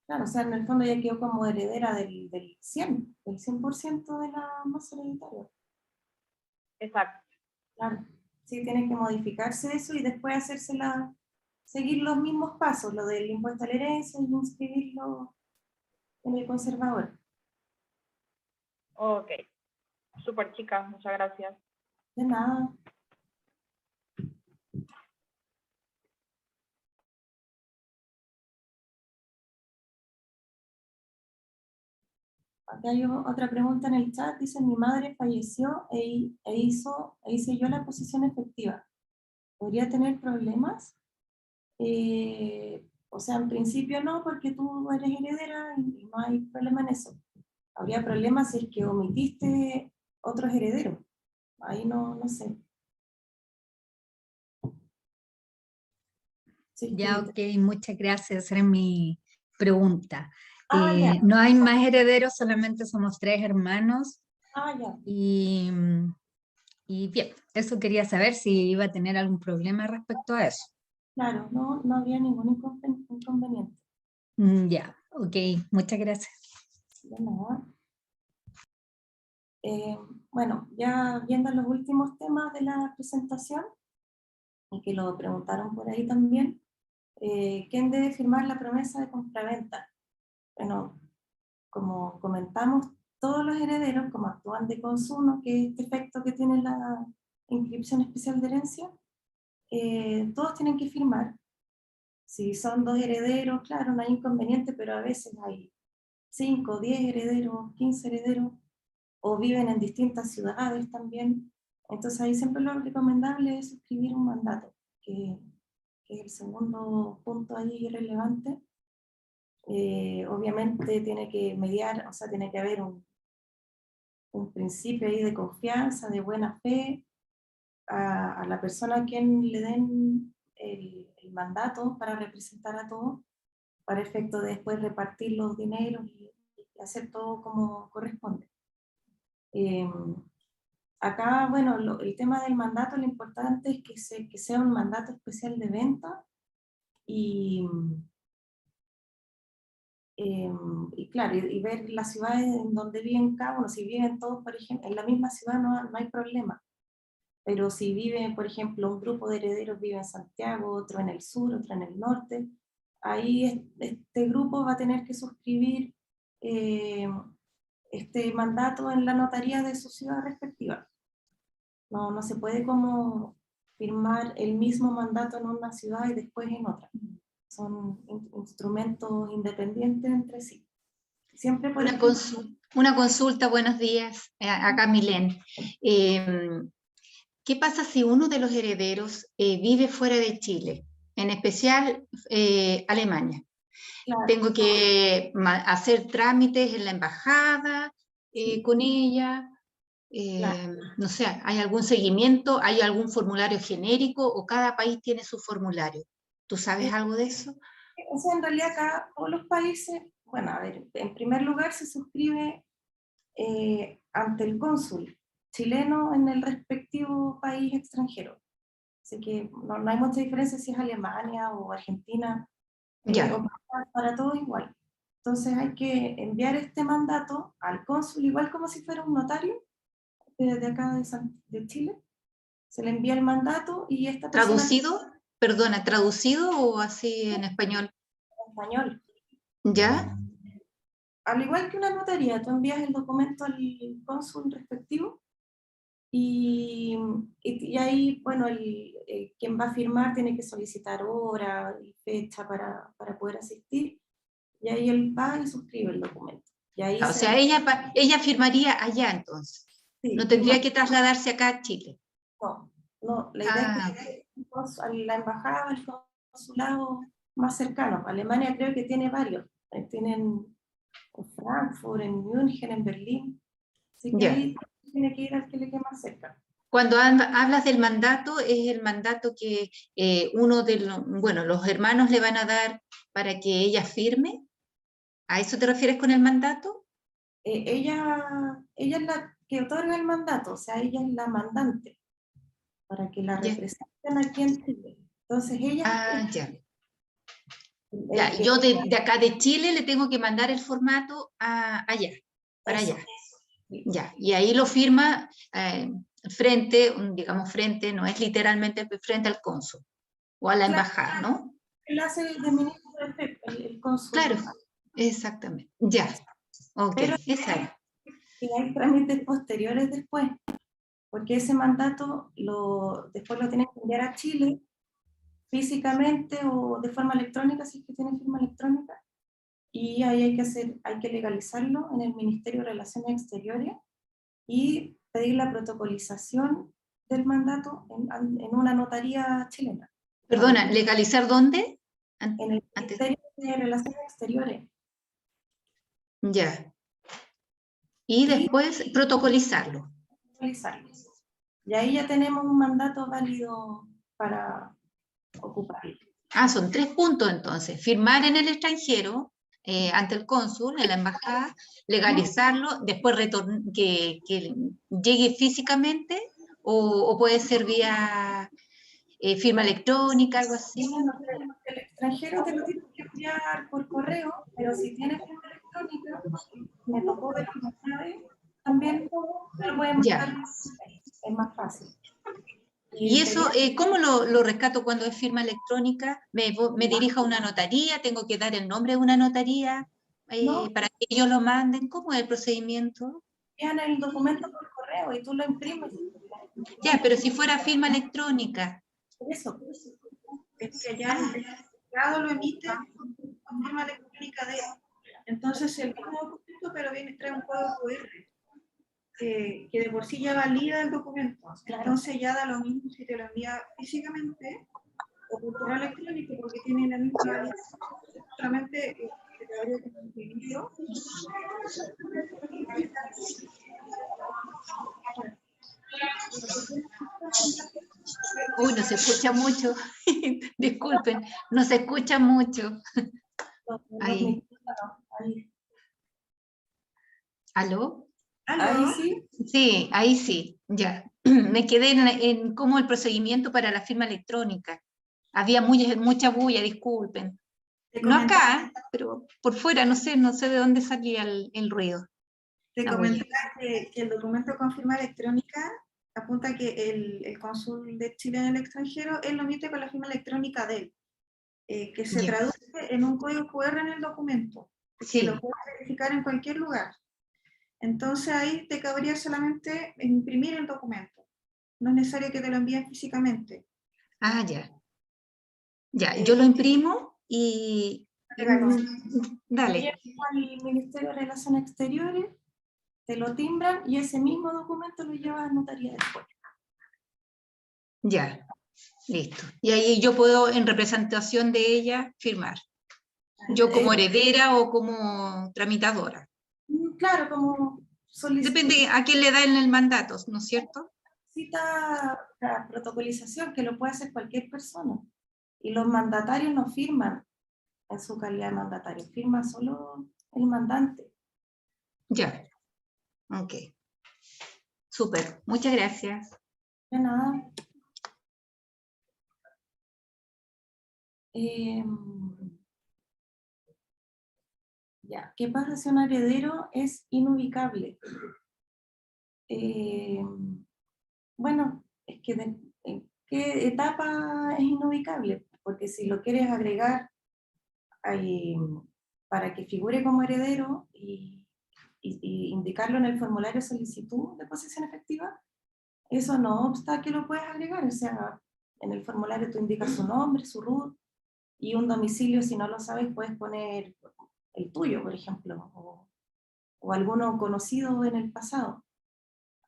S1: Claro, o sea, en el fondo ella quedó como heredera del 100% de la masa hereditaria.
S6: Exacto.
S1: Claro, sí, tiene que modificarse eso y después seguir los mismos pasos, lo del impuesto a la herencia y inscribirlo en el conservador.
S6: Ok. Súper, chicas, muchas gracias.
S1: De nada. Aquí hay otra pregunta en el chat, dice, mi madre falleció hice yo la posición efectiva. ¿Podría tener problemas? O sea, en principio no, porque tú eres heredera y no hay problema en eso. Habría problemas si es que omitiste otros herederos. Ahí no sé. Sí,
S7: Ya,
S1: sí.
S7: ok, muchas gracias. Esa era mi pregunta.
S1: Ya.
S7: No hay más herederos, solamente somos 3 hermanos.
S1: Ya.
S7: Y bien, eso quería saber si iba a tener algún problema respecto a eso.
S1: Claro, no habría ningún inconveniente.
S7: Ya, ok, muchas gracias.
S1: De nada. Bueno, ya viendo los últimos temas de la presentación, y que lo preguntaron por ahí también, ¿quién debe firmar la promesa de compraventa? Bueno, como comentamos, todos los herederos, como actúan de consumo, que es este efecto que tiene la inscripción especial de herencia, todos tienen que firmar. Si son 2 herederos, claro, no hay inconveniente, pero a veces hay 5, 10 herederos, 15 herederos, o viven en distintas ciudades también. Entonces ahí siempre lo recomendable es suscribir un mandato, que es el segundo punto ahí relevante. Obviamente tiene que mediar, o sea, tiene que haber un principio ahí de confianza, de buena fe, a la persona a quien le den el mandato para representar a todos, para efecto de después repartir los dineros y hacer todo como corresponde. Acá, bueno, el tema del mandato, lo importante es que sea un mandato especial de venta y claro, y ver las ciudades en donde viven cada uno. Si viven todos, por ejemplo, en la misma ciudad no hay problema, pero si vive, por ejemplo, un grupo de herederos vive en Santiago, otro en el sur, otro en el norte, ahí este grupo va a tener que suscribir este mandato en la notaría de su ciudad respectiva. No se puede como firmar el mismo mandato en una ciudad y después en otra. Son instrumentos independientes entre sí. Siempre por
S8: Una consulta, buenos días. Acá Milén. ¿Qué pasa si uno de los herederos vive fuera de Chile? En especial Alemania.
S1: Claro.
S8: Tengo que hacer trámites en la embajada con ella.
S1: Claro.
S8: No sé, ¿hay algún seguimiento? ¿Hay algún formulario genérico o cada país tiene su formulario? ¿Tú sabes algo de eso?
S1: O sea, en realidad acá todos los países, bueno, a ver, en primer lugar se suscribe ante el cónsul chileno en el respectivo país extranjero. Así que no hay mucha diferencia si es Alemania o Argentina,
S8: Ya.
S1: para todos igual. Entonces hay que enviar este mandato al cónsul, igual como si fuera un notario de acá de Chile. Se le envía el mandato y esta persona...
S8: ¿Traducido? Perdona, ¿traducido o así en español?
S1: En español.
S8: ¿Ya?
S1: Al igual que una notaría, tú envías el documento al cónsul respectivo y ahí, bueno, quien va a firmar tiene que solicitar hora y fecha para poder asistir, y ahí él va y suscribe el documento. Y ahí
S8: O sea, ella firmaría allá entonces.
S1: sí,
S8: No tendría que trasladarse acá a Chile.
S1: No, la idea es que a la embajada, al consulado más cercano. Alemania creo que tiene varios. Tienen en Frankfurt, en München, en Berlín. Así que ahí tiene que ir al que le quede más cerca.
S8: Cuando hablas del mandato, es el mandato que uno de los hermanos le van a dar para que ella firme. ¿A eso te refieres con el mandato?
S1: Ella es la que otorga el mandato, o sea, ella es la mandante para que la representen aquí en Chile. Entonces ella...
S8: Ya, yo de acá de Chile le tengo que mandar el formato allá, para allá. Ya, y ahí lo firma frente, digamos frente, no es literalmente frente al cónsul o a la
S1: Claro.
S8: embajada, ¿no?
S1: Él hace de ministro de efecto, el cónsul.
S8: Claro, exactamente. Ya, ok,
S1: Pero
S8: esa es.
S1: y hay trámites posteriores después, porque ese mandato después lo tienen que enviar a Chile físicamente o de forma electrónica, si es que tiene firma electrónica, y ahí hay que legalizarlo en el Ministerio de Relaciones Exteriores y pedir la protocolización del mandato en una notaría chilena.
S8: Perdona, ¿legalizar dónde?
S1: En el
S8: Antes.
S1: Ministerio de Relaciones Exteriores.
S8: Ya. Y después protocolizarlo.
S1: Legalizarlo. Y ahí ya tenemos un mandato válido para ocuparlo.
S8: Ah, son 3 puntos entonces. Firmar en el extranjero, ante el cónsul, en la embajada, legalizarlo, después que llegue físicamente, o puede ser vía firma electrónica, algo así.
S1: El extranjero te lo tienes que enviar por correo, pero si tienes firma electrónica, me tocó ver una vez, también te lo pueden
S8: Ya.
S1: mandar, es más fácil.
S8: ¿Y eso, cómo lo rescato cuando es firma electrónica? ¿Me dirijo a una notaría? ¿Tengo que dar el nombre de una notaría
S1: No.
S8: para que ellos lo manden? ¿Cómo es el procedimiento?
S1: Envían el documento por correo y tú lo imprimes.
S8: Ya, pero si fuera firma electrónica.
S1: Eso.
S3: Es que ya el juzgado lo emite con firma electrónica de él. Entonces el mismo documento, pero trae un código QR. Que de por sí ya valida el documento. Entonces ya da lo mismo si te lo envía físicamente o por correo electrónico, porque tiene la misma validez. Solamente que te habría que imprimirlo.
S8: Uy, no se escucha mucho. Disculpen, no se escucha mucho. Ahí. ¿Aló?
S1: Ahí sí.
S8: Sí, ahí sí, ya. Me quedé en cómo el procedimiento para la firma electrónica. Había mucha bulla, disculpen. No acá, pero por fuera, no sé de dónde salía el ruido.
S3: Te
S8: la
S3: comentaba
S8: bulla.
S3: que el documento con firma electrónica apunta que el cónsul de Chile en el extranjero, él lo emite con la firma electrónica de él, que se
S8: Ya.
S3: traduce en un código QR en el documento,
S8: Sí.
S3: que lo puedes verificar en cualquier lugar. Entonces ahí te cabría solamente imprimir el documento. No es necesario que te lo envíen físicamente.
S8: Ah, ya. Ya, yo lo imprimo y... Dale.
S1: Al Ministerio de Relaciones Exteriores, te lo timbran y ese mismo documento lo llevas a notaría después.
S8: Ya, listo. Y ahí yo puedo, en representación de ella, firmar. Yo como heredera o como tramitadora.
S1: Claro, como
S8: Depende a quién le da en el mandato, ¿no es cierto?
S1: solicita la protocolización, que lo puede hacer cualquier persona. Y los mandatarios no firman en su calidad de mandatario, firma solo el mandante.
S8: Ya. Ok. Súper. Muchas gracias.
S1: De nada. Ya, ¿qué pasa si un heredero es inubicable? Bueno, es que ¿en qué etapa es inubicable? Porque si lo quieres agregar ahí, para que figure como heredero y indicarlo en el formulario de solicitud de posesión efectiva, eso no obsta que lo puedes agregar. O sea, en el formulario tú indicas su nombre, su RUT, y un domicilio, si no lo sabes, puedes poner el tuyo, por ejemplo, o alguno conocido en el pasado.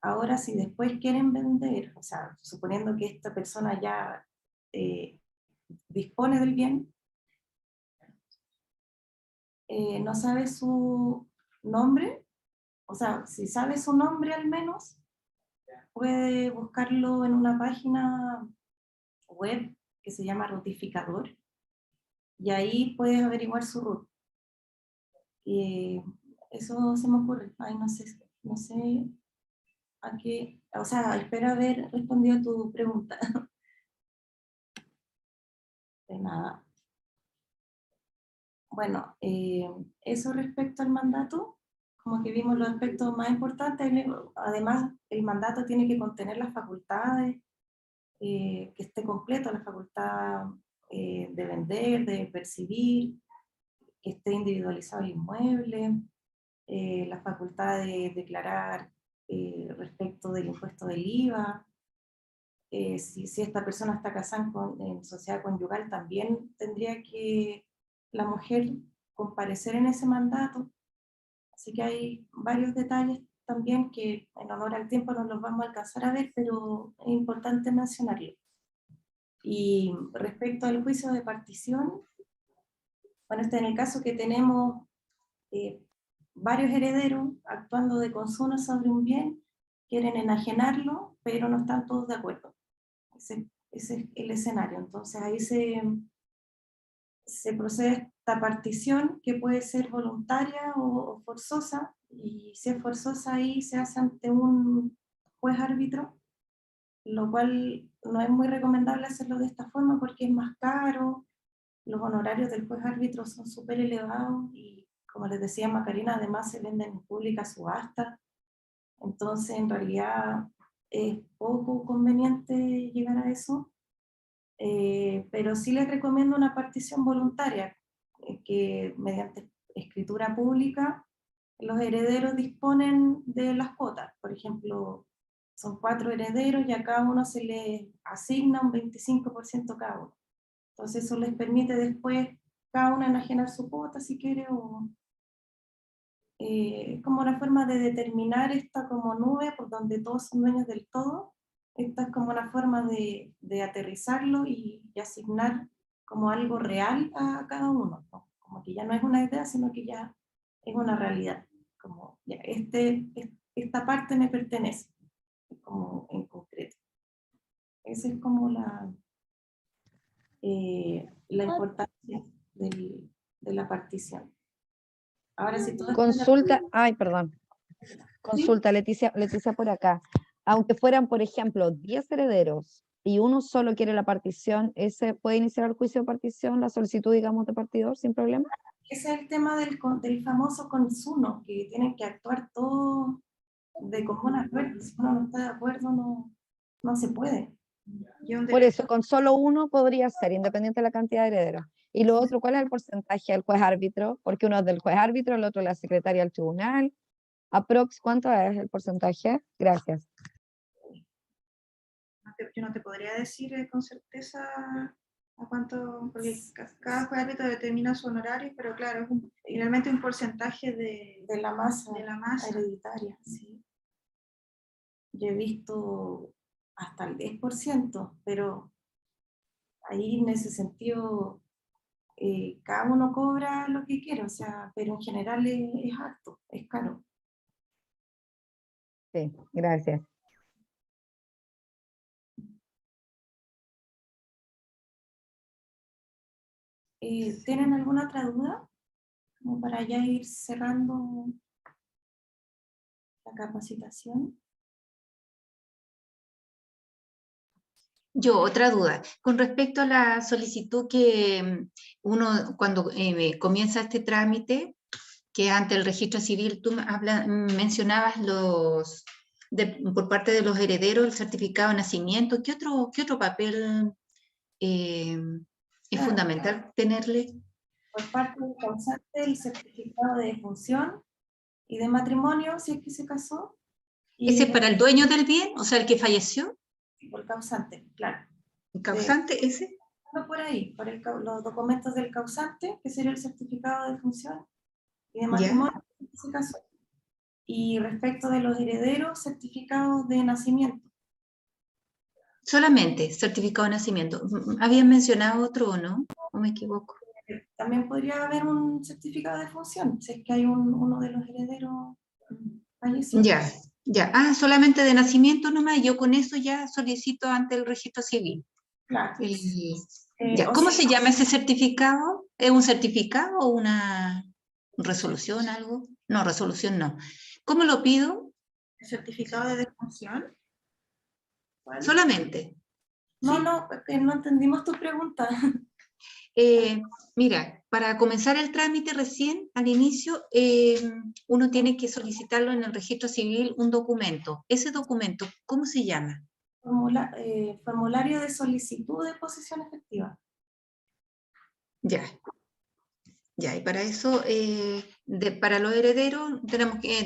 S1: Ahora, si después quieren vender, o sea, suponiendo que esta persona ya dispone del bien, no sabe su nombre, o sea, si sabe su nombre al menos, puede buscarlo en una página web que se llama Rutificador, y ahí puedes averiguar su RUT. Eso se me ocurre. Ay, no sé a qué, o sea, espero haber respondido a tu pregunta. De nada. Bueno, eso respecto al mandato, como que vimos los aspectos más importantes. Además, el mandato tiene que contener las facultades, que esté completo, la facultad de vender, de percibir, que esté individualizado el inmueble, la facultad de declarar respecto del impuesto del IVA. Si esta persona está casada en sociedad conyugal, también tendría que la mujer comparecer en ese mandato. Así que hay varios detalles también que en honor al tiempo no los vamos a alcanzar a ver, pero es importante mencionarlo. Y respecto al juicio de partición, bueno, en el caso que tenemos varios herederos actuando de consumo sobre un bien, quieren enajenarlo, pero no están todos de acuerdo. Ese es el escenario. Entonces ahí se procede a esta partición, que puede ser voluntaria o forzosa, y si es forzosa ahí se hace ante un juez árbitro, lo cual no es muy recomendable hacerlo de esta forma porque es más caro, los honorarios del juez árbitro son súper elevados y, como les decía Macarena, además se venden en pública subasta. Entonces en realidad es poco conveniente llegar a eso, pero sí les recomiendo una partición voluntaria, que mediante escritura pública los herederos disponen de las cuotas. Por ejemplo, son 4 herederos y a cada uno se les asigna un 25% cada uno. Entonces eso les permite después cada uno enajenar su cuota si quiere, o como una forma de determinar esta como nube por donde todos son dueños del todo. Esta es como una forma de aterrizarlo y asignar como algo real a cada uno, ¿no? Como que ya no es una idea, sino que ya es una realidad. Como ya, esta parte me pertenece, como en concreto. Esa es como la importancia de la partición. Ahora, si todo
S9: Consulta, ay, perdón. Consulta, Leticia por acá. Aunque fueran, por ejemplo, 10 herederos y uno solo quiere la partición, ¿ese puede iniciar el juicio de partición, la solicitud, digamos, de partidor, sin problema?
S1: ese es el tema del famoso consumo, que tienen que actuar todos de común acuerdo. Si uno no está de acuerdo, no se puede.
S9: Por eso, con solo uno podría ser, independiente de la cantidad de herederos. Y lo otro, ¿cuál es el porcentaje del juez árbitro? Porque uno es del juez árbitro, el otro es la secretaria del tribunal. Aprox, ¿cuánto es el porcentaje? Gracias.
S3: Yo no te podría decir con certeza a cuánto, porque cada juez árbitro determina su honorario, pero claro, es finalmente un porcentaje de
S1: la masa
S3: masa
S1: hereditaria. Sí. Yo he visto hasta el 10%, pero ahí en ese sentido cada uno cobra lo que quiere, o sea, pero en general es alto, es caro.
S9: Sí, gracias.
S1: ¿Tienen alguna otra duda? Como para ya ir cerrando la capacitación.
S8: Yo, otra duda. Con respecto a la solicitud que uno, cuando comienza este trámite, que ante el registro civil, tú mencionabas por parte de los herederos, el certificado de nacimiento. ¿Qué otro papel es fundamental tenerle?
S1: Por parte del causante, el certificado de defunción y de matrimonio, si es que se casó.
S8: ¿Ese es para el dueño del bien? O sea, el que falleció.
S1: Por causante, claro.
S8: ¿El causante ese?
S1: Por ahí, por los documentos del causante, que sería el certificado de defunción y de matrimonio, si se casó. Y respecto de los herederos, certificados de nacimiento.
S8: Solamente certificado de nacimiento. ¿Habían mencionado otro o no? ¿O me equivoco?
S1: También podría haber un certificado de defunción, si es que hay uno de los herederos fallecidos.
S8: Ya. Ah, solamente de nacimiento nomás, y yo con eso ya solicito ante el registro civil.
S1: Claro.
S8: ¿Cómo se llama ese certificado? ¿Es un certificado o una resolución, algo? No, resolución no. ¿Cómo lo pido?
S3: ¿El certificado de defunción?
S8: Solamente.
S1: No, porque no entendimos tu pregunta.
S8: Mira, para comenzar el trámite recién, al inicio, uno tiene que solicitarlo en el registro civil un documento. Ese documento, ¿cómo se llama?
S1: Formulario de solicitud de posesión efectiva.
S8: Ya. Ya, y para eso, para los herederos,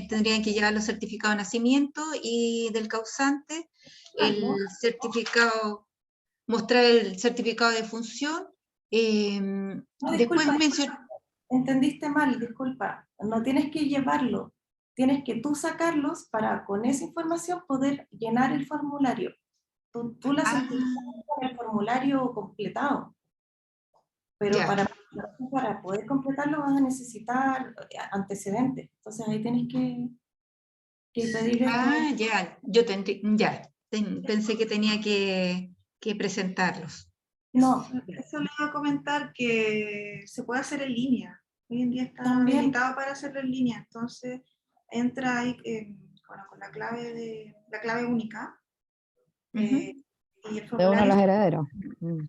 S8: tendrían que llevar los certificados de nacimiento y del causante, el certificado, mostrar el certificado de función.
S1: No,
S8: Después
S1: disculpa, entendiste mal, disculpa. No tienes que llevarlo, tienes que tú sacarlos para con esa información poder llenar el formulario. Tú la certificas con el formulario completado. Pero para poder completarlo vas a necesitar antecedentes. Entonces ahí tienes que pedir esto.
S8: Ya, pensé que tenía que presentarlos.
S3: No, eso le iba a comentar que se puede hacer en línea. Hoy en día está habilitado para hacerlo en línea. Entonces entra ahí con la clave única. Y el
S9: de uno de los herederos.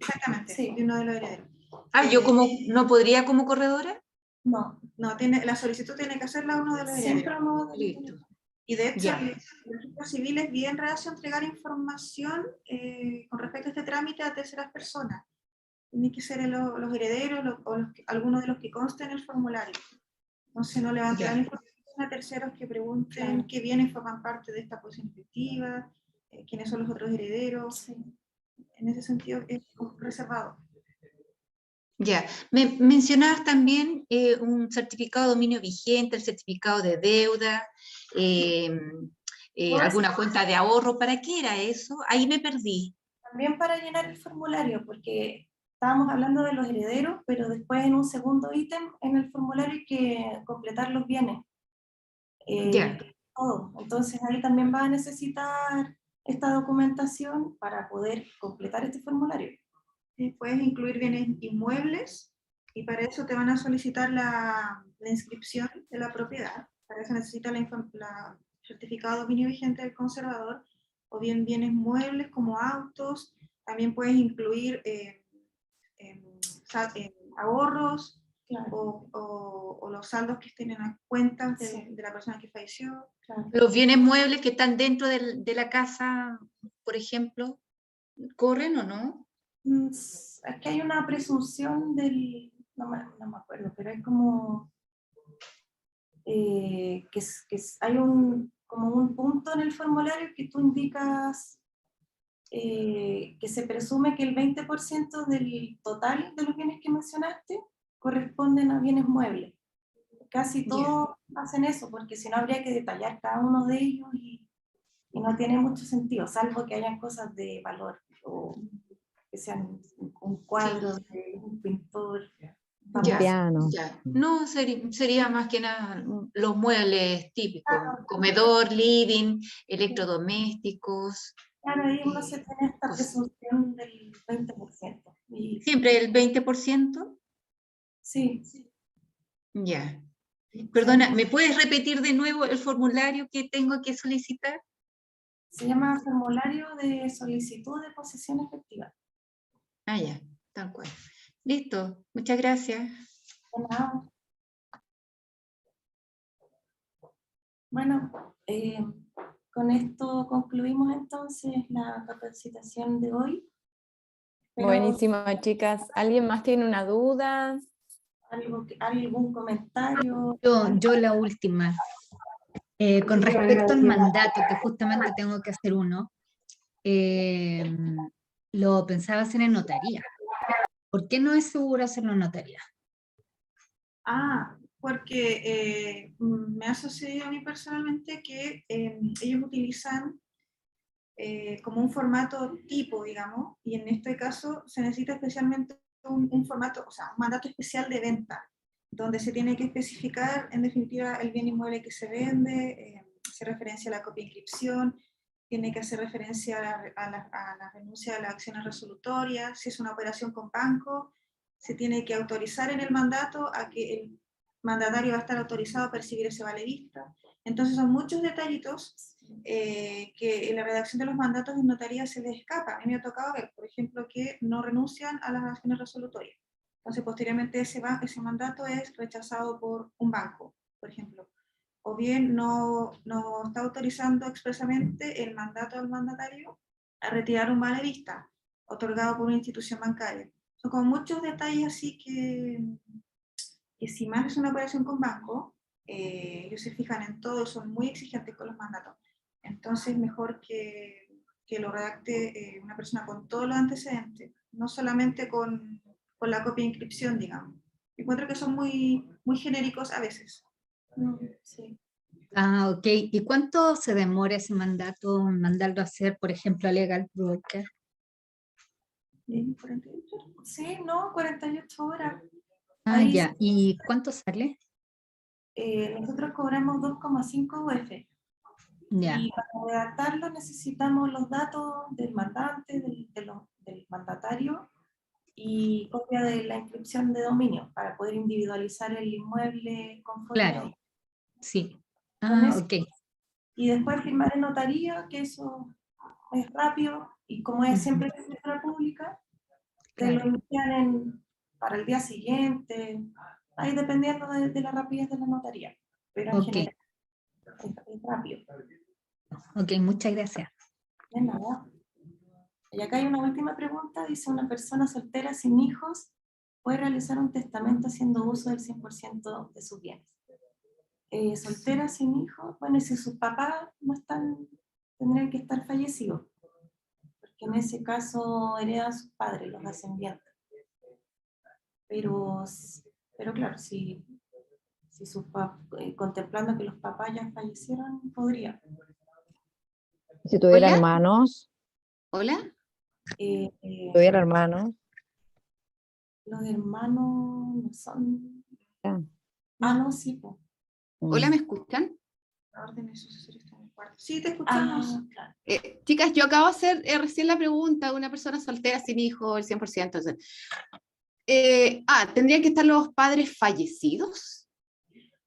S3: Exactamente, sí, de uno de los herederos.
S8: ¿Yo no podría como corredora?
S3: No, la solicitud tiene que hacerla uno de los herederos.
S8: Listo.
S3: Y de hecho, el registro civil es bien reacio a entregar información con respecto a este trámite a terceras personas. Tienen que ser los herederos o algunos de los que consten en el formulario. Entonces no le van a entregar información a terceros que pregunten qué bienes forman parte de esta posición efectiva, quiénes son los otros herederos. Sí. En ese sentido es reservado.
S8: Ya, me mencionabas también un certificado de dominio vigente, el certificado de deuda, alguna cuenta de ahorro. ¿Para qué era eso? Ahí me perdí.
S1: También para llenar el formulario, porque estábamos hablando de los herederos, pero después en un segundo ítem en el formulario hay que completar los bienes. Todo. Entonces ahí también vas a necesitar esta documentación para poder completar este formulario.
S3: Puedes incluir bienes inmuebles y para eso te van a solicitar la inscripción de la propiedad. Para eso necesitas la certificado de dominio vigente del conservador, o bien bienes muebles como autos. También puedes incluir ahorros, claro, o los saldos que estén en las cuentas de la persona que falleció. Claro.
S8: Los bienes muebles que están dentro de la casa, por ejemplo, ¿corren o no?
S1: Es que hay una presunción no me acuerdo, pero es como que hay como un punto en el formulario que tú indicas que se presume que el 20% del total de los bienes que mencionaste corresponden a bienes muebles. Casi todos hacen eso, porque si no habría que detallar cada uno de ellos y no tiene mucho sentido, salvo que hayan cosas de valor o que sean un cuadro de un pintor.
S9: Piano.
S8: No, sería más que nada los muebles típicos, comedor, living, electrodomésticos.
S1: Claro, ahí uno se tiene esta presunción del 20%.
S8: ¿Siempre el 20%?
S1: Sí.
S8: Ya. Perdona, ¿me puedes repetir de nuevo el formulario que tengo que solicitar?
S1: Se llama formulario de solicitud de posesión efectiva.
S8: Ya, tal cual. Listo, muchas gracias.
S1: De nada. Bueno, con esto concluimos entonces la capacitación de hoy.
S2: Buenísimo, chicas. ¿Alguien más tiene una duda?
S1: ¿Algún comentario?
S7: Yo la última. Con respecto al mandato, que justamente tengo que hacer uno, lo pensaba hacer en notaría. ¿Por qué no es seguro hacerlo en notaría?
S3: Porque me ha sucedido a mí personalmente que ellos utilizan como un formato tipo, digamos, y en este caso se necesita especialmente un formato, o sea, un mandato especial de venta, donde se tiene que especificar, en definitiva, el bien inmueble que se vende, hace referencia a la copia de inscripción, tiene que hacer referencia a la renuncia de las acciones resolutorias, si es una operación con banco, se tiene que autorizar en el mandato a que el mandatario va a estar autorizado a percibir ese vale vista. Entonces son muchos detallitos que en la redacción de los mandatos en notaría se les escapa. A mí me ha tocado ver, por ejemplo, que no renuncian a las acciones resolutorias. Entonces, posteriormente ese mandato es rechazado por un banco, por ejemplo. O bien no está autorizando expresamente el mandato del mandatario a retirar un vale vista otorgado por una institución bancaria. Son como muchos detalles así que si más es una operación con banco, ellos se fijan en todo, son muy exigentes con los mandatos. Entonces, mejor que lo redacte una persona con todos los antecedentes, no solamente con la copia de inscripción, digamos. Encuentro que son muy genéricos a veces. Sí.
S7: Ah, ok. ¿Y cuánto se demora ese mandato en mandarlo a hacer, por ejemplo, a Legal Broker?
S3: 48.
S1: Sí, no, 48 horas.
S7: Ah,
S1: Ahí
S7: ya. ¿Y cuánto sale?
S1: nosotros cobramos 2,5 UF.
S7: Ya,
S1: Y para redactarlo necesitamos los datos del mandante, del mandatario y copia de la inscripción de dominio para poder individualizar el inmueble conforme.
S7: claro. Sí.
S1: Con
S7: Ah,
S1: eso.
S7: ok.
S1: Y después firmar en notaría, que eso es rápido, y como es siempre de escritura pública, te lo
S7: Claro.
S1: envían para el día siguiente, ahí dependiendo de la rapidez de la notaría, pero en
S7: Ok.
S1: general es rápido.
S7: Ok, muchas gracias.
S1: De nada. Y acá hay una última pregunta, dice: ¿una persona soltera sin hijos puede realizar un testamento haciendo uso del 100% de sus bienes? Soltera sin hijos, bueno, y si sus papás no están, tendrían que estar fallecidos, porque en ese caso heredan sus padres, los ascendientes. Pero claro, si sus contemplando que los papás ya fallecieron, podría.
S9: Si tuviera
S10: Hola.
S9: hermanos,
S10: Hola.
S9: tuviera hermanos.
S1: Los hermanos no son...
S9: Ya.
S1: no, sí, pues.
S10: Hola, ¿me escuchan?
S3: La orden de sucesorio está en el cuarto. Sí, te escuchamos.
S1: Claro.
S10: Chicas, yo acabo de hacer recién la pregunta, una persona soltera sin hijo, el 100%. Entonces, ¿tendrían que estar los padres fallecidos?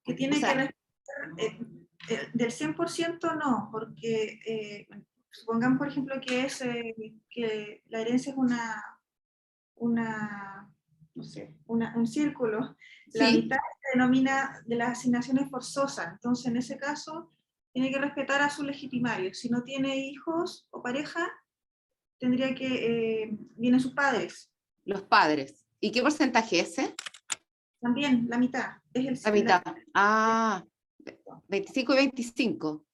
S3: Que tiene
S10: O sea,
S3: que respetar, del 100% no, porque supongan, por ejemplo, que la herencia es no sé, un círculo. La
S10: sí,
S3: mitad se denomina de las asignaciones forzosas, entonces en ese caso tiene que respetar a sus legitimarios. Si no tiene hijos o pareja, tendría que, vienen sus padres.
S10: los padres. ¿Y qué porcentaje es ese?
S3: También la mitad. Es
S10: La mitad. 25 y 25.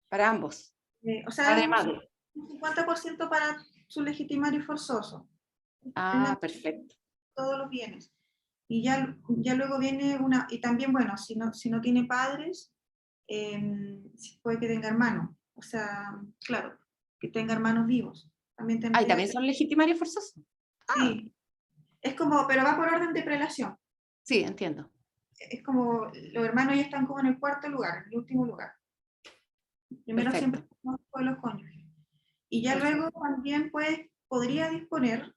S10: Para ambos.
S3: O sea,
S10: Padre y
S3: es
S10: madre.
S3: un 50% para su legitimario forzoso.
S10: Perfecto.
S3: Todos los bienes. Y ya luego viene y también, bueno, si no tiene padres, puede que tenga hermanos. O sea, claro, que tenga hermanos vivos. También
S10: ¿Y
S3: tendría
S10: también son legitimarios forzosos?
S3: Sí. Es como, pero va por orden de prelación.
S10: Sí, entiendo.
S3: Es como, los hermanos ya están como en el cuarto lugar, en el último lugar. Primero
S10: Perfecto.
S3: siempre son los cónyuges. Y ya
S10: Perfecto.
S3: luego también podría disponer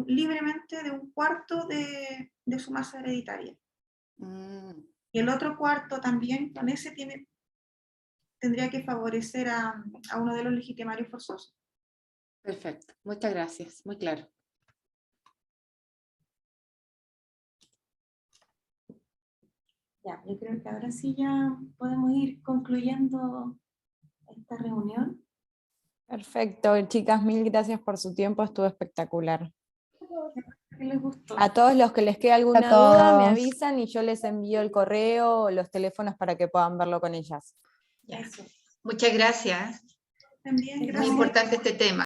S3: libremente de un cuarto de su masa hereditaria. Y el otro cuarto también, con ese tendría que favorecer a uno de los legitimarios forzosos.
S10: Perfecto. Muchas gracias. Muy claro.
S1: Ya, yo creo que ahora sí ya podemos ir concluyendo esta reunión.
S2: Perfecto, chicas, mil gracias por su tiempo, estuvo espectacular.
S1: ¿Qué les gustó?
S2: A todos los que les quede alguna
S9: A
S2: duda, me
S9: todos.
S2: avisan y yo les envío el correo o los teléfonos para que puedan verlo con ellas.
S1: Eso.
S8: Muchas gracias.
S3: También,
S8: Muy
S3: gracias.
S8: importante este tema.